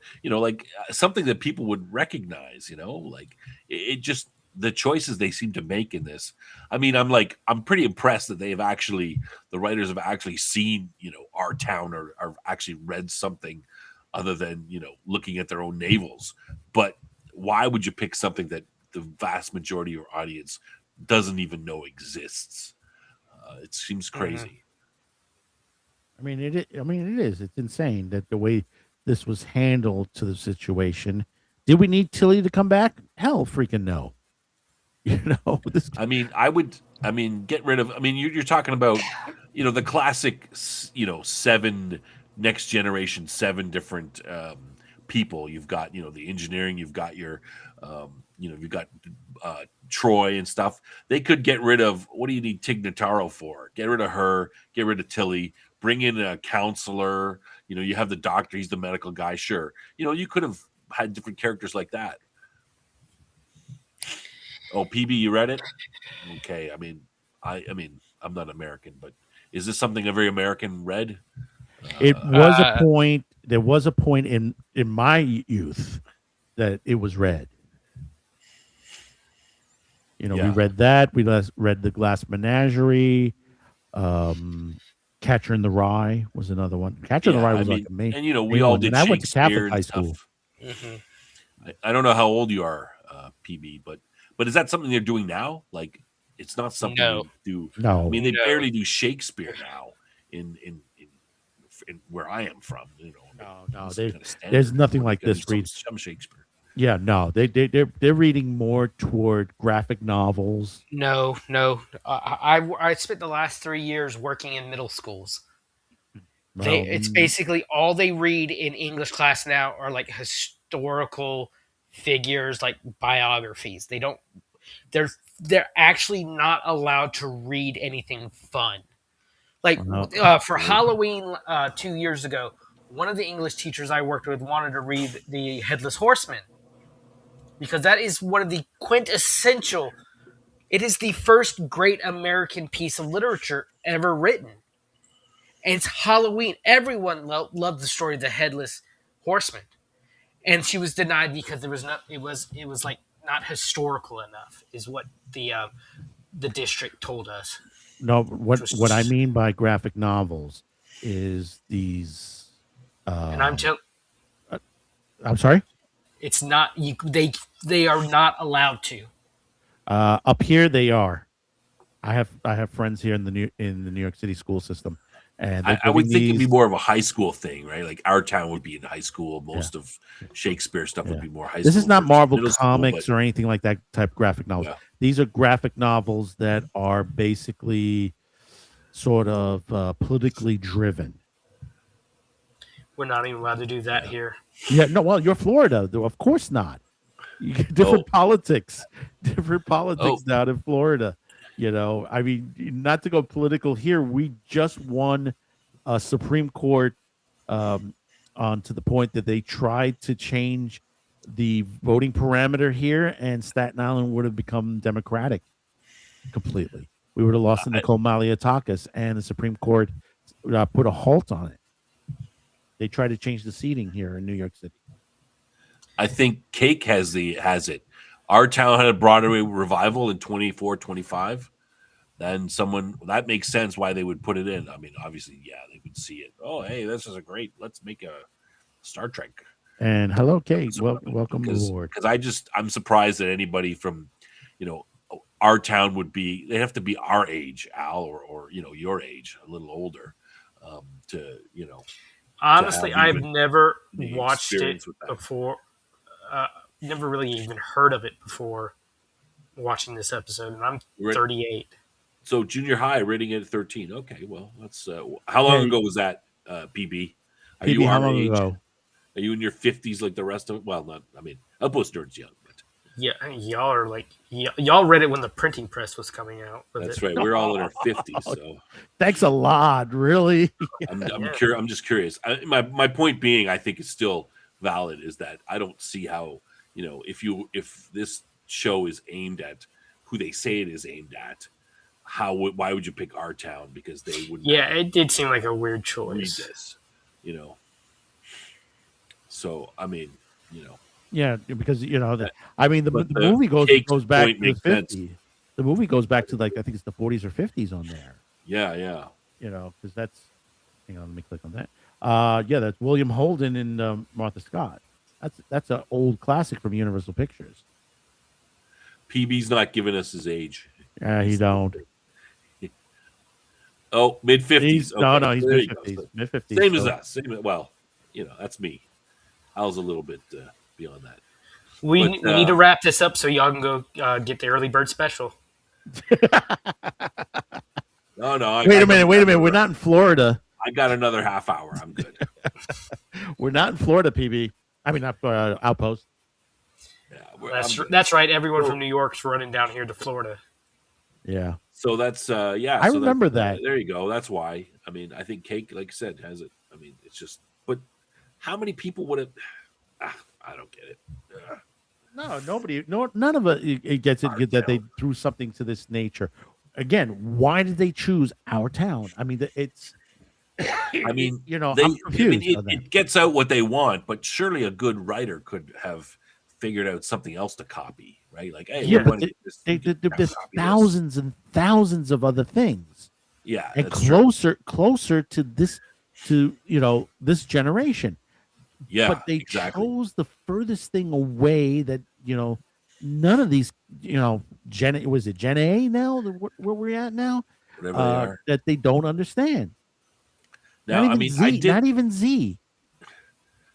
something that people would recognize. Like it just the choices they seem to make in this. I mean, I'm pretty impressed that the writers have actually seen Our Town or actually read something other than looking at their own navels. But why would you pick something that the vast majority of your audience doesn't even know exists? It seems crazy. I mean, it is. It's insane that the way this was handled to the situation. Did we need Tilly to come back? Hell, freaking no. I mean, get rid of. I mean, you're talking about, the classic, 7 next generation, 7 different people. You've got, the engineering. You've got your, you've got Troy and stuff. They could get rid of. What do you need Tig Notaro for? Get rid of her. Get rid of Tilly. Bring in a counselor. You have the doctor. He's the medical guy. Sure. You could have had different characters like that. Oh, PB, you read it? Okay. I mean, I'm not American, but is this something a very American read? It was a point. There was a point in my youth that it was read. We read that. We read The Glass Menagerie. Catcher in the Rye was another one. Catcher in the Rye was like amazing. And we all did. I went to Shakespeare Catholic high and school. Mm-hmm. I don't know how old you are, PB, but is that something they're doing now? Like, it's not something they do. No, I mean, they barely do Shakespeare now in where I am from. No. There's nothing like this. Some Shakespeare. Yeah, no, they're reading more toward graphic novels. No. I spent the last 3 years working in middle schools. It's basically all they read in English class now are like historical figures, like biographies. They're actually not allowed to read anything fun. Like for Halloween 2 years ago, one of the English teachers I worked with wanted to read The Headless Horseman, because that is one of the quintessential. It is the first great American piece of literature ever written. And it's Halloween. Everyone loved the story of the Headless Horseman. And she was denied because it was like not historical enough, is what the district told us. No, what I mean by graphic novels is these. And I'm sorry. It's not they are not allowed to. Up here they are. I have friends here in the New York City school system, and I would think it'd be more of a high school thing, right? Like Our Town would be in high school. Most of Shakespeare stuff would be more high school. This is not Marvel Comics or anything like that type of graphic novels. Yeah. These are graphic novels that are basically sort of politically driven. We're not even allowed to do that here. Yeah, no. Well, you're Florida, though. Of course not. You get different politics down in Florida. I mean, not to go political here. We just won a Supreme Court on to the point that they tried to change the voting parameter here, and Staten Island would have become Democratic completely. We would have lost to Nicole Malliotakis, and the Supreme Court put a halt on it. They tried to change the seating here in New York City. I think Cake has it. Our Town had a Broadway revival in 24, 25. then someone that makes sense why they would put it in. I mean, obviously, yeah, they would see it. Oh, hey, this is a great. Let's make a Star Trek. And hello, Kate. Welcome aboard. Because I'm surprised that anybody from, our town would be. They have to be our age, Al, or your age, a little older, to. Honestly, to I've even never the watched it experience with that. before. Never really even heard of it before watching this episode, and I'm Right. 38. So junior high, rating it at 13. Okay, well, that's how long ago was that, PB? Are PB, you how our long age? ago? Are you in your 50s like the rest of it? Well, not. I mean, Outpost Nerd's young, but Yeah, y'all are like y'all read it when the printing press was coming out. that's right. We're all in our 50s, so Thanks a lot. Really? I'm Yeah. I'm just curious. My point being, I think it's still valid. Is that I don't see how if this show is aimed at who they say it is aimed at, why would you pick our town? Because they wouldn't. Yeah, it did seem like a weird read choice. this, So I mean, Yeah, because the But the movie Cake's goes back point to the makes sense. 50s. The movie goes back to I think it's the 40s or 50s on there. yeah. Because that's. Hang on, let me click on that. Yeah, that's William Holden and Martha Scott. That's an old classic from Universal Pictures. PB's not giving us his age. He don't. Oh, mid 50s. He's mid There you go. 50s. So Mid 50s. same as us. Well, that's me. I was a little bit beyond that. We But, need to wrap this up so y'all can go get the early bird special. No. Wait a minute. We're not in Florida. I got another half hour. I'm good. We're not in Florida, PB. I mean, not Outpost. Yeah, That's right. Everyone from New York's running down here to Florida. Yeah. So that's yeah. I so remember that's- that. There you go. That's why. I mean, I think Cake, like I said, has it. I mean, it's just. But how many people would have? I don't get it. No, nobody. No, none of it gets it that they threw something to this nature. Again, why did they choose our town? I mean, it's. I mean, I'm confused. on that. it gets out what they want, but surely a good writer could have figured out something else to copy, right? Like, hey, Yeah, we but wanna get this- there's copy this. thousands and thousands of other things, Yeah, and that's true. closer to this, this generation. Yeah, But they exactly. chose the furthest thing away that none of these was it Gen A now where we're at now Whatever they are. that they don't understand. Now, not even I mean, Z, I did. not even Z.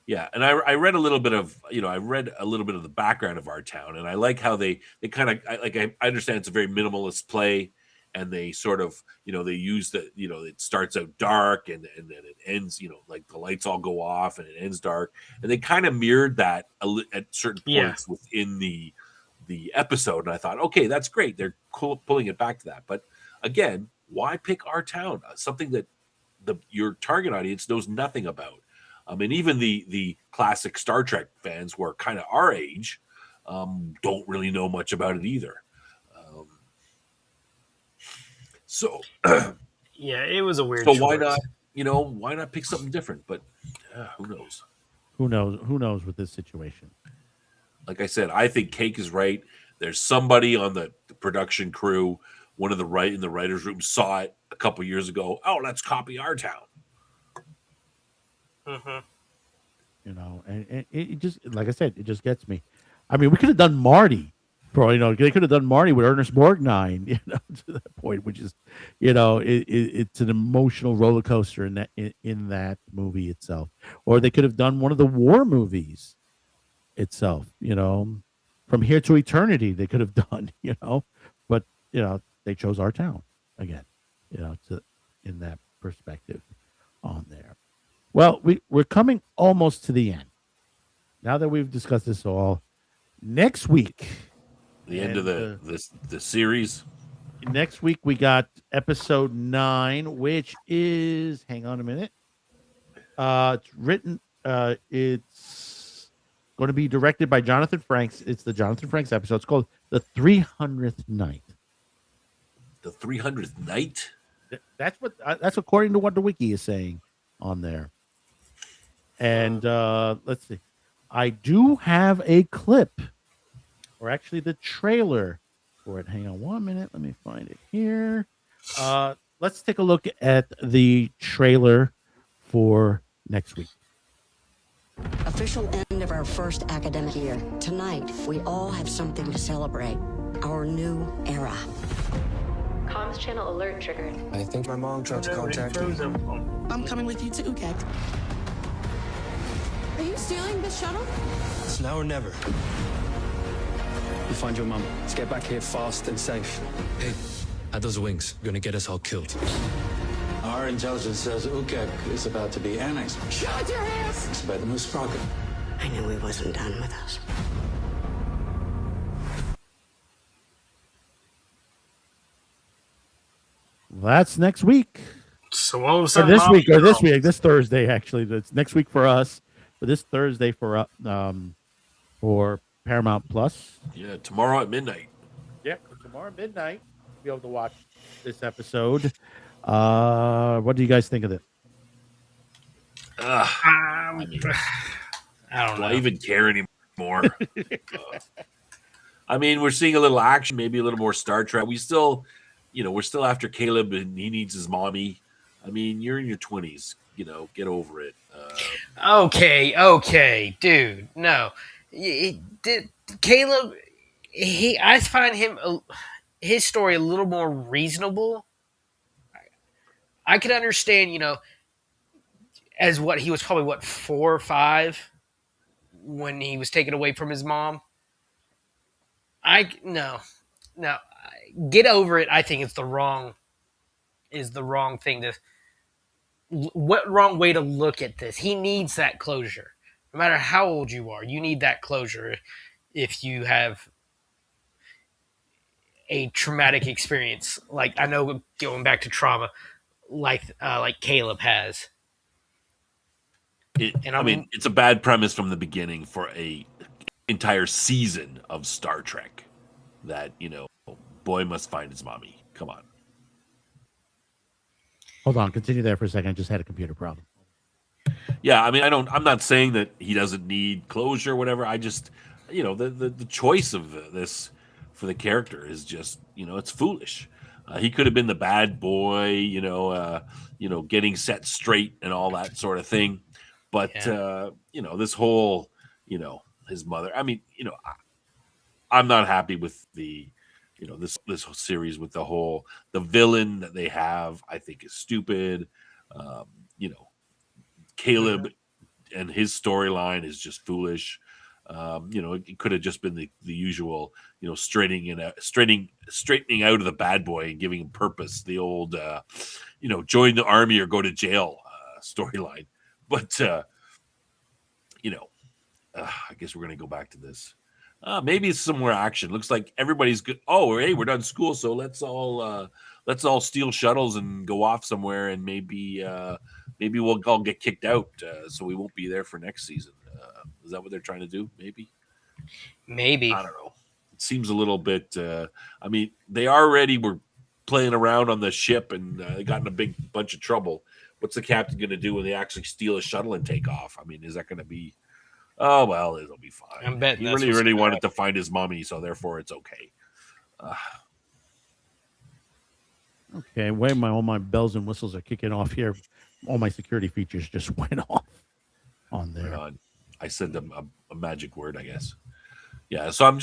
Yeah, and I read a little bit of the background of our town, and I like how they kind of I understand it's a very minimalist play, and they sort of they use it starts out dark and then it ends like the lights all go off and it ends dark, and they kind of mirrored that at certain points within the episode, and I thought, okay, that's great, they're pulling it back to that, but again, why pick our town, something that your target audience knows nothing about? I mean, even the classic Star Trek fans who are kind of our age don't really know much about it either. So Yeah, it was a weird. so why choice. not? Why not pick something different? But who knows? Who knows with this situation? Like I said, I think Cake is right. There's somebody on the production crew, one of in the writers' room saw it a couple years ago. Oh, let's copy our town. Mm-hmm. And it just, like I said, it just gets me. I mean, we could have done Marty, bro. They could have done Marty with Ernest Borgnine, to that point, which is, it's an emotional roller coaster in that movie itself. Or they could have done one of the war movies itself, From Here to Eternity, they could have done, but they chose our town again, in that perspective on there. Well, we're coming almost to the end. Now that we've discussed this all, next week, The end of the series. next week we got episode 9, which is, hang on a minute. It's written. It's going to be directed by Jonathan Frakes. It's the Jonathan Frakes episode. It's called The 300th Night. The 300th Night. That's according to what the wiki is saying on there. And let's see. I do have a clip, or actually the trailer for it. Hang on 1 minute. Let me find it here. Let's take a look at the trailer for next week. Official end of our first academic year. Tonight, we all have something to celebrate. Our new era. Comms channel alert triggered. I think my mom tried to contact you. I'm coming with you to UCAC. Are you stealing the shuttle? It's now or never. You find your mom. Let's get back here fast and safe. Hey, at those wings, you're gonna get us all killed. Our intelligence says UCAC is about to be annexed. Shut your hands! It's about the new sprocket. I knew he wasn't done with us. That's next week. So all of a Or sudden, this week, this Thursday, actually. That's next week for us, but this Thursday for Paramount Plus. Yeah, tomorrow at midnight. Yeah, tomorrow at midnight, you'll be able to watch this episode. What do you guys think of it? I don't know. Do I even care anymore? I mean, we're seeing a little action, maybe a little more Star Trek. We still, we're still after Caleb, and he needs his mommy. I mean, you're in your 20s. Get over it. Okay, dude. No, Caleb. I find his story a little more reasonable. I could understand, as he was probably 4 or 5 when he was taken away from his mom. No, get over it. I think it's the wrong thing to. What wrong way to look at this? He needs that closure. No matter how old you are, you need that closure if you have a traumatic experience. Like, I know, going back to trauma, like Caleb has. I mean, it's a bad premise from the beginning for a entire season of Star Trek that, boy must find his mommy. Come on. Hold on, continue there for a second. I just had a computer problem. Yeah, I mean, I'm not saying that he doesn't need closure or whatever. I just, the choice of this for the character is just, it's foolish. He could have been the bad boy, getting set straight and all that sort of thing. But, this whole, his mother, I mean, I'm not happy with the, this series with the villain that they have. I think is stupid. Caleb and his storyline is just foolish. It could have just been the usual, straightening out of the bad boy and giving him purpose. The old, join the army or go to jail storyline. But, I guess we're going to go back to this. Maybe it's some more action. Looks like everybody's good. Oh, hey, we're done school, so let's all steal shuttles and go off somewhere, and maybe we'll all get kicked out, so we won't be there for next season. Is that what they're trying to do? Maybe. I don't know. It seems a little bit. I mean, they already were playing around on the ship, and they got in a big bunch of trouble. What's the captain going to do when they actually steal a shuttle and take off? I mean, is that going to be? Oh, well, it'll be fine. I'm betting he really wanted to find his mommy, so therefore it's okay. Okay, all my bells and whistles are kicking off here. All my security features just went off on there. I said a magic word, I guess. Yeah, so I'm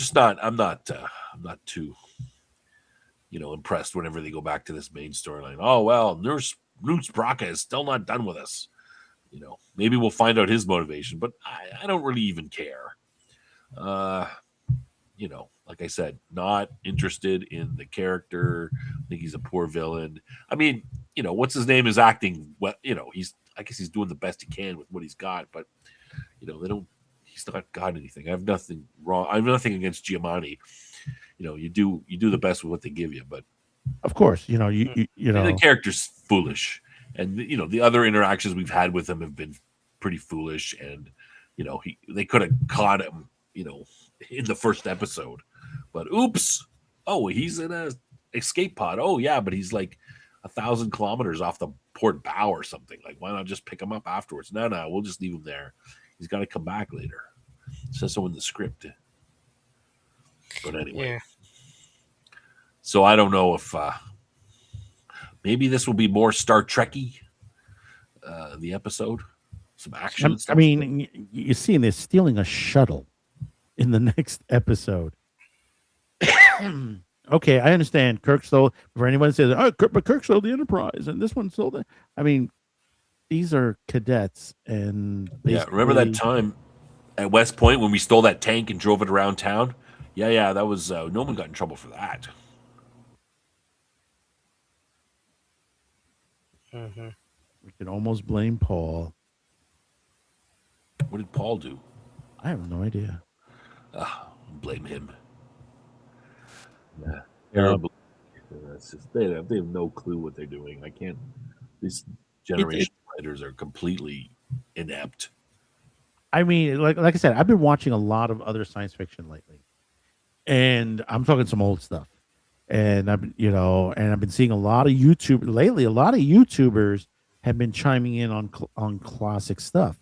not too, impressed whenever they go back to this main storyline. Oh, well, Nurse Braca is still not done with us. Maybe we'll find out his motivation, but I don't really even care. Like I said, not interested in the character. I think he's a poor villain. I mean, what's his name is acting well. I guess he's doing the best he can with what he's got, but he's not got anything. I have nothing wrong. I have nothing against Giamatti. You do the best with what they give you, but of course, the character's foolish. And the other interactions we've had with him have been pretty foolish, and they could have caught him, in the first episode, but oops! Oh, he's in a escape pod. Oh yeah, but he's like 1,000 kilometers off the port bow or something. Like, why not just pick him up afterwards? No, we'll just leave him there. He's got to come back later. It says so in the script. But anyway, yeah. So I don't know if. maybe this will be more Star Trekky. The episode, some action. I mean, you're seeing they're stealing a shuttle in the next episode. Okay, I understand. Kirk stole. For anyone who says, "Oh, but Kirk stole the Enterprise," and this one stole the. I mean, these are cadets, and yeah. Remember that time at West Point when we stole that tank and drove it around town? Yeah. That was no one got in trouble for that. Mm-hmm. We can almost blame Paul. What did Paul do? I have no idea. Blame him. Yeah, terrible. That's just, they have no clue what they're doing. I can't. These generation writers are completely inept. I mean, like I said, I've been watching a lot of other science fiction lately, and I'm talking some old stuff. And I've been seeing a lot of YouTube lately. A lot of YouTubers have been chiming in on classic stuff.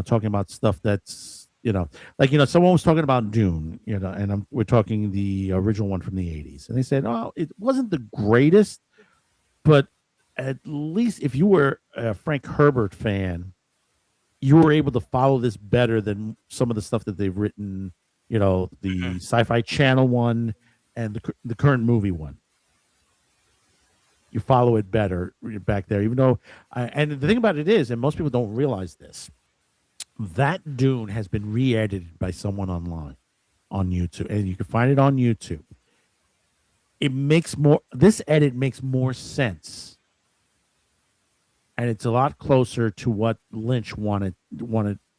Talking about stuff that's someone was talking about Dune. And we're talking the original one from the '80s, and they said, "Oh, it wasn't the greatest, but at least if you were a Frank Herbert fan, you were able to follow this better than some of the stuff that they've written. The Sci-Fi Channel one and the current movie one. You follow it better back there, even though. And the thing about it is, and most people don't realize this, that Dune has been re-edited by someone online on YouTube, and you can find it on YouTube. This edit makes more sense, and it's a lot closer to what Lynch wanted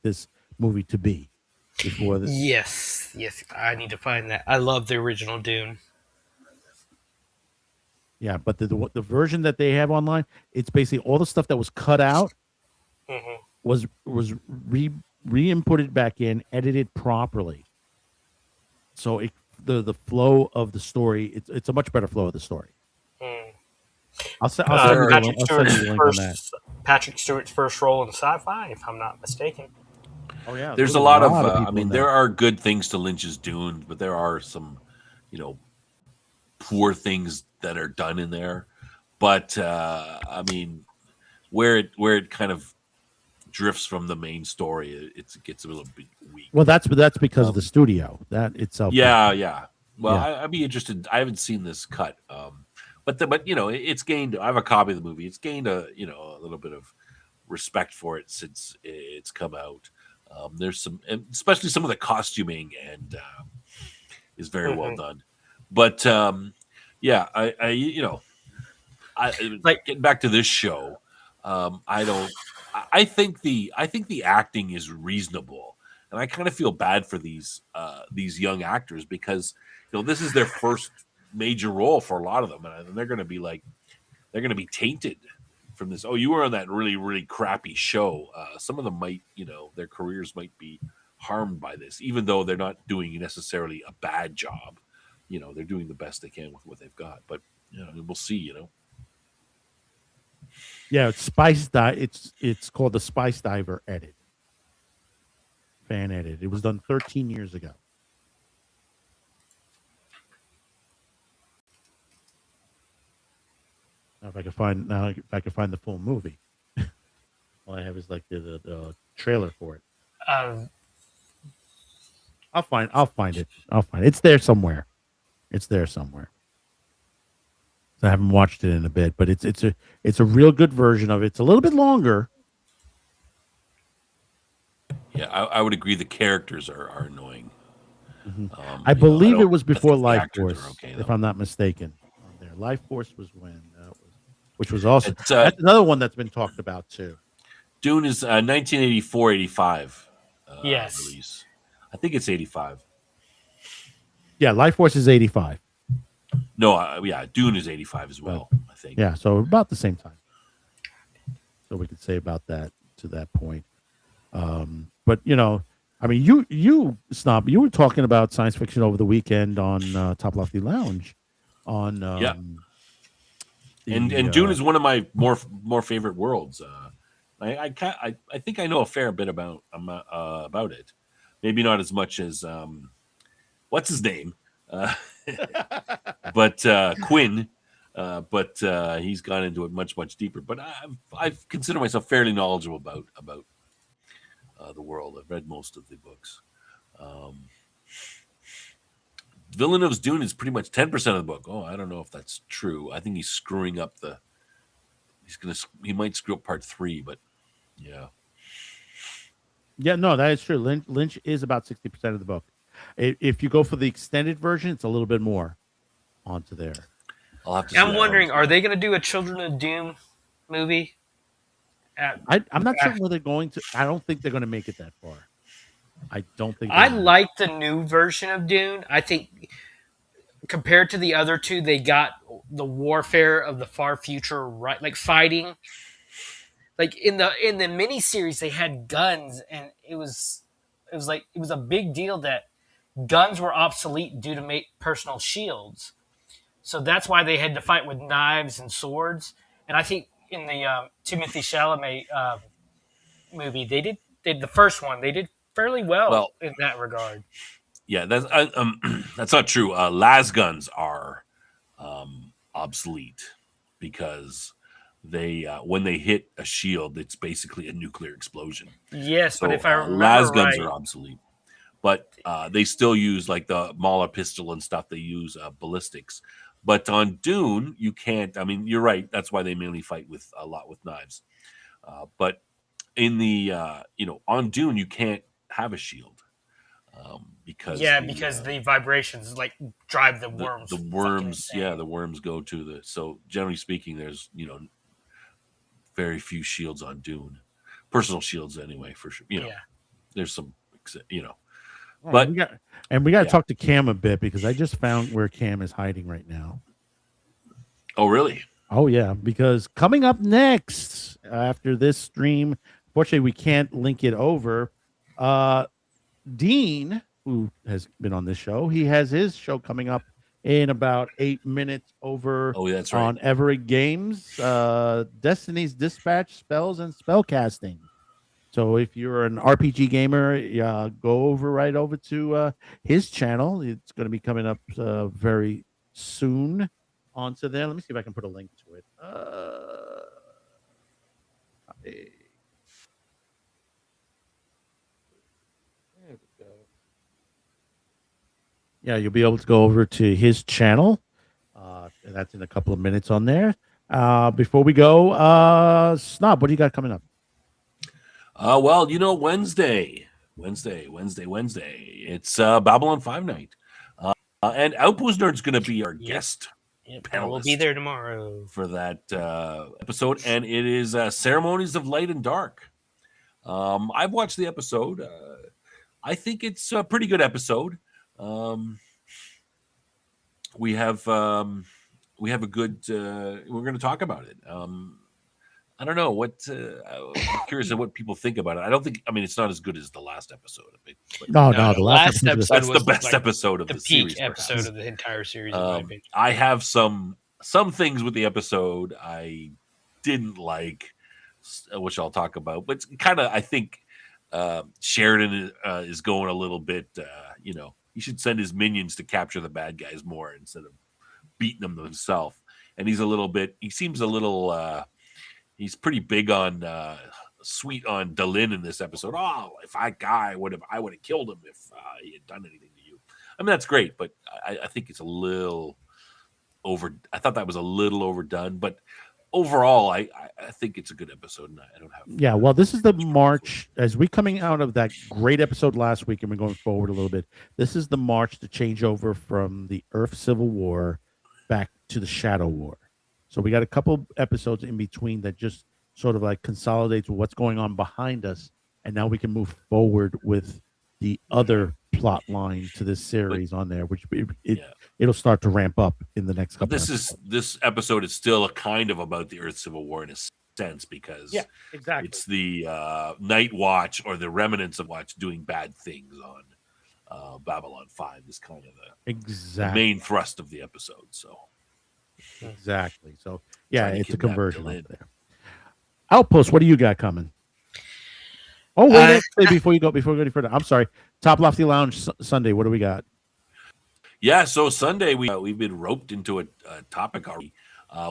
this movie to be before this. Yes, I need to find that. I love the original Dune. Yeah, but the version that they have online, it's basically all the stuff that was cut out was re-inputted back in, edited properly. So the flow of the story, it's a much better flow of the story. I'll send you the link on that. Patrick Stewart's first role in sci-fi, if I'm not mistaken. Oh yeah, there's a lot of I mean, there are good things to Lynch's Dune, but there are some, poor things that are done in there. But I mean, where it kind of drifts from the main story, it gets a little bit weak. Well, that's because of the studio that itself. Yeah. Well, yeah. I'd be interested. I haven't seen this cut, but it's gained. I have a copy of the movie. It's gained a little bit of respect for it since it's come out. There's some, especially some of the costuming and is very well done. But yeah, I getting back to this show. I think the acting is reasonable, and I kind of feel bad for these young actors because this is their first major role for a lot of them, and they're going to be tainted from this. Oh, you were on that really, really crappy show. Some of them might, their careers might be harmed by this, even though they're not doing necessarily a bad job. They're doing the best they can with what they've got, but we'll see. Yeah, it's it's called the Spice Diver edit, fan edit. It was done 13 years ago. Now, if I can find the full movie, all I have is like the trailer for it. I'll find it. It's there somewhere. I haven't watched it in a bit, but it's a real good version of it. It's a little bit longer. Yeah, I would agree. The characters are annoying. I believe it was before Life Force, if I'm not mistaken. There, Life Force was when, which was also that's another one that's been talked about too. Dune is 1984-85 yes. release. I think it's 85. Yeah, Life Force is 85. No, Dune is 85 as well, I think. Yeah, so about the same time. So we could say about that to that point. But I mean, you Snob, you were talking about science fiction over the weekend on Top Lofty Lounge. On and Dune is one of my more favorite worlds. I think I know a fair bit about it. Maybe not as much as what's his name. But Quinn, but he's gone into it much deeper. But I consider myself fairly knowledgeable about the world. I've read most of the books. Villeneuve's Dune is pretty much 10% of the book. Oh, I don't know if that's true. I think he's screwing up he might screw up part 3, but yeah. Yeah, no, that is true. Lynch is about 60% of the book. If you go for the extended version, it's a little bit more onto there. I'll have to I'm wondering, are they going to do a Children of Doom movie? I'm not sure whether they're going to. I don't think they're going to make it that far. I don't think. I like the new version of Dune. I think compared to the other two, they got the warfare of the far future right, like fighting. Like in the miniseries, they had guns, and it was a big deal that guns were obsolete due to make personal shields. So that's why they had to fight with knives and swords. And I think in the Timothée Chalamet movie, they did the first one. They did fairly well in that regard. Yeah, that's not true. Las guns are obsolete because they when they hit a shield, it's basically a nuclear explosion. Yes, so, but if I remember las guns right, are obsolete. But they still use like the Mauler pistol and stuff. They use ballistics. But on Dune, you can't. I mean, you're right. That's why they mainly fight with a lot with knives. But in the on Dune, you can't have a shield because the vibrations like drive the worms. The worms, the worms go to the. So generally speaking, there's very few shields on Dune, personal shields anyway. For sure, there's some But we got to talk to Cam a bit because I just found where Cam is hiding right now. Oh, really? Oh, yeah. Because coming up next after this stream, fortunately, we can't link it over. Dean, who has been on this show, he has his show coming up in about 8 minutes over that's right. on Everett Games, Destiny's Dispatch Spells and Spellcasting. So if you're an RPG gamer, go right over to his channel. It's going to be coming up very soon onto there. Let me see if I can put a link to it. There we go. Yeah, you'll be able to go over to his channel. And that's in a couple of minutes on there. Before we go, Snob, what do you got coming up? Wednesday. It's Babylon 5 night. And Outpost Nerd's going to be our guest panelist. We'll be there tomorrow for that episode. And it is Ceremonies of Light and Dark. I've watched the episode. I think it's a pretty good episode. We have a good, we're going to talk about it. I don't know what. I'm curious of what people think about it. It's not as good as the last episode. But no, the last episode that's was the best like episode of the the peak series. episode perhaps. of the entire series. In my opinion. I have some things with the episode I didn't like, which I'll talk about. But kind of, I think Sheridan is going a little bit. He should send his minions to capture the bad guys more instead of beating them himself. And he's a little bit. He seems a little. He's pretty big on sweet on Dalin in this episode. Oh, if I would have killed him if he had done anything to you. I mean, that's great, but I think it's a little over. I thought that was a little overdone, but overall, I think it's a good episode. And I don't have. Yeah, well, this is the March as we coming out of that great episode last week, and we're going forward a little bit. This is the March to change over from the Earth Civil War back to the Shadow War. So we got a couple episodes in between that just sort of like consolidates what's going on behind us, and now we can move forward with the other plot line to this series on there, which it'll start to ramp up in the next couple. This episode is still a kind of about the Earth Civil War in a sense because exactly it's the Night Watch or the remnants of Watch doing bad things on Babylon 5 is kind of the main thrust of the episode. So. Exactly. So it's a conversion over there. Outpost, what do you got coming? Oh, wait, before we go any further, I'm sorry. Top Lofty Lounge Sunday. What do we got? Yeah, so Sunday we've been roped into a topic already.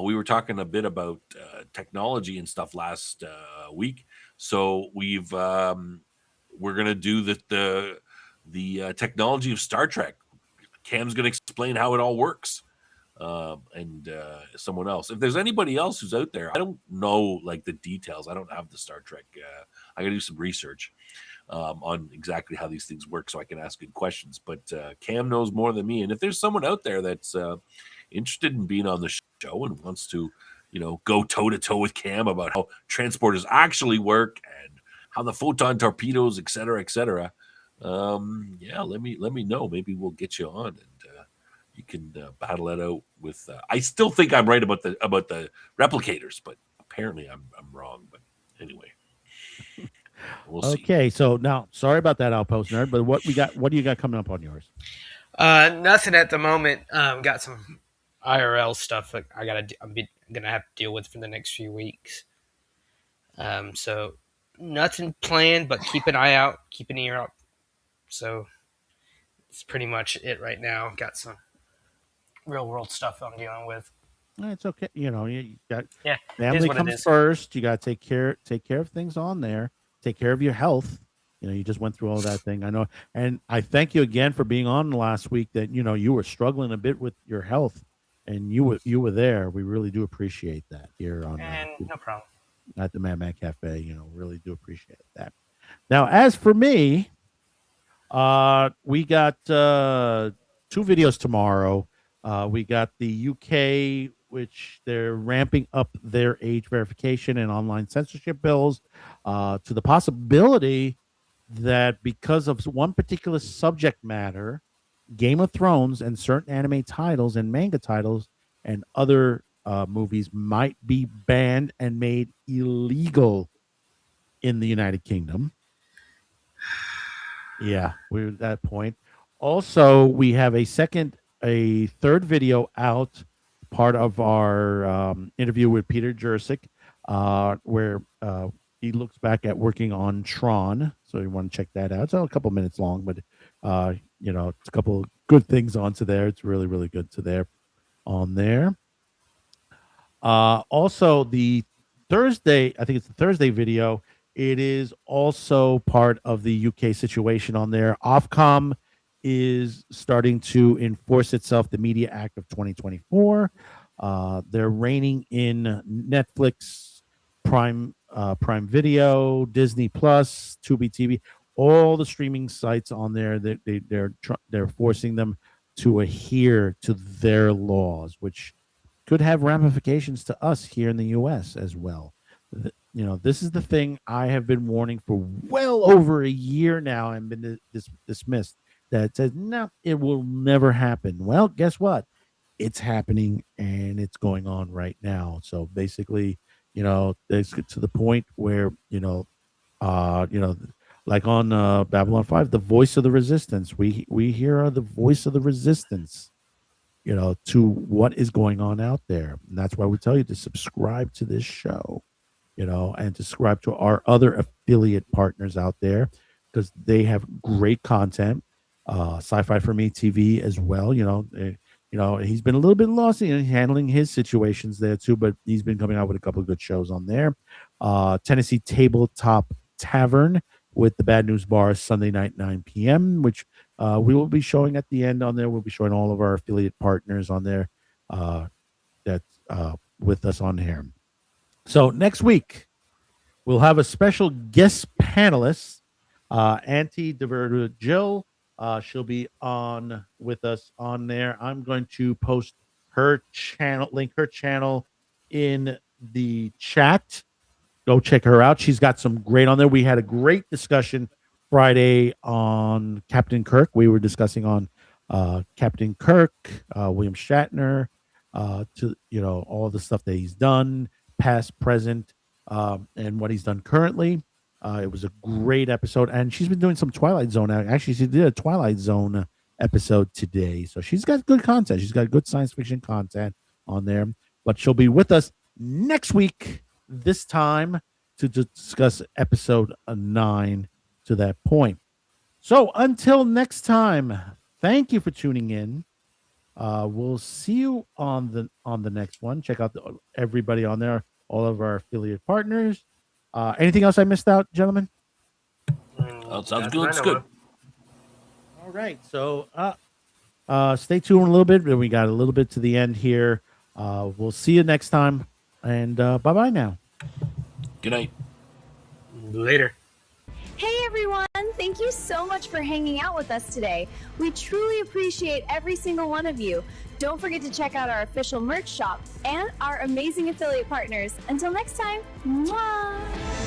We were talking a bit about technology and stuff last week, so we're gonna do the technology of Star Trek. Cam's gonna explain how it all works, and someone else. If there's anybody else who's out there, I don't know like the details. I don't have the Star Trek. I gotta do some research on exactly how these things work, so I can ask good questions. But Cam knows more than me, and if there's someone out there that's interested in being on the show and wants to, go toe to toe with Cam about how transporters actually work and how the photon torpedoes, et cetera, let me know. Maybe we'll get you on and you can battle it out with. I still think I'm right about the replicators, but apparently I'm wrong. But anyway, we'll see. Okay, so now sorry about that, Outpost Nerd. But what do you got coming up on yours? Nothing at the moment. Got some IRL stuff that I'm gonna have to deal with for the next few weeks. So nothing planned, but keep an eye out, keep an ear out. So it's pretty much it right now. Got some real world stuff I'm dealing with. It's okay. You got it family is what it comes is. first. You got to take care of things on there. Take care of your health. You just went through all that thing. I know, and I thank you again for being on last week. That you were struggling a bit with your health, and you were there. We really do appreciate that here on no problem at the Madman Cafe. Really do appreciate that. Now, as for me, we got 2 videos tomorrow. We got the UK, which they're ramping up their age verification and online censorship bills to the possibility that because of one particular subject matter, Game of Thrones and certain anime titles and manga titles and other movies might be banned and made illegal in the United Kingdom. Yeah, we're at that point. Also, we have a third video out, part of our interview with Peter Jurczyk, where he looks back at working on Tron. So you want to check that out. It's a couple minutes long, but it's a couple of good things onto there. It's really, really good to there on there. Also, the Thursday, I think it's the Thursday video. It is also part of the UK situation on there. Ofcom is starting to enforce itself, the Media Act of 2024. They're reining in Netflix, Prime Video, Disney Plus, Tubi TV, all the streaming sites on there. They're forcing them to adhere to their laws, which could have ramifications to us here in the U.S. as well. This is the thing I have been warning for well over a year now and been dismissed. That says, no, it will never happen. Well, guess what? It's happening and it's going on right now. So basically, it's to the point where, like on Babylon 5, the voice of the resistance, we hear the voice of the resistance, to what is going on out there. And that's why we tell you to subscribe to this show, and subscribe to our other affiliate partners out there because they have great content. Sci-Fi for Me TV as well. He's been a little bit lost in handling his situations there too, but he's been coming out with a couple of good shows on there. Tennessee Tabletop Tavern with the Bad News Bar Sunday night 9 p.m., which we will be showing at the end on there. We'll be showing all of our affiliate partners on there that's with us on here. So next week we'll have a special guest panelist, Auntie DeVerta Jill. She'll be on with us on there. I'm going to post link her channel in the chat. Go check her out. She's got some great on there. We had a great discussion Friday on Captain Kirk. We were discussing on Captain Kirk, William Shatner, all the stuff that he's done, past, present, and what he's done currently. It was a great episode, and she's been doing some Twilight Zone. Actually, she did a Twilight Zone episode today, so she's got good content. She's got good science fiction content on there, but she'll be with us next week, this time, to discuss episode 9 to that point. So until next time, thank you for tuning in. We'll see you on the next one. Check out everybody on there, all of our affiliate partners. Anything else I missed out, gentlemen? Sounds good. Looks good. All right. So stay tuned a little bit. We got a little bit to the end here. We'll see you next time. And bye-bye now. Good night. Later. Hey everyone! Thank you so much for hanging out with us today. We truly appreciate every single one of you. Don't forget to check out our official merch shop and our amazing affiliate partners. Until next time, mwah!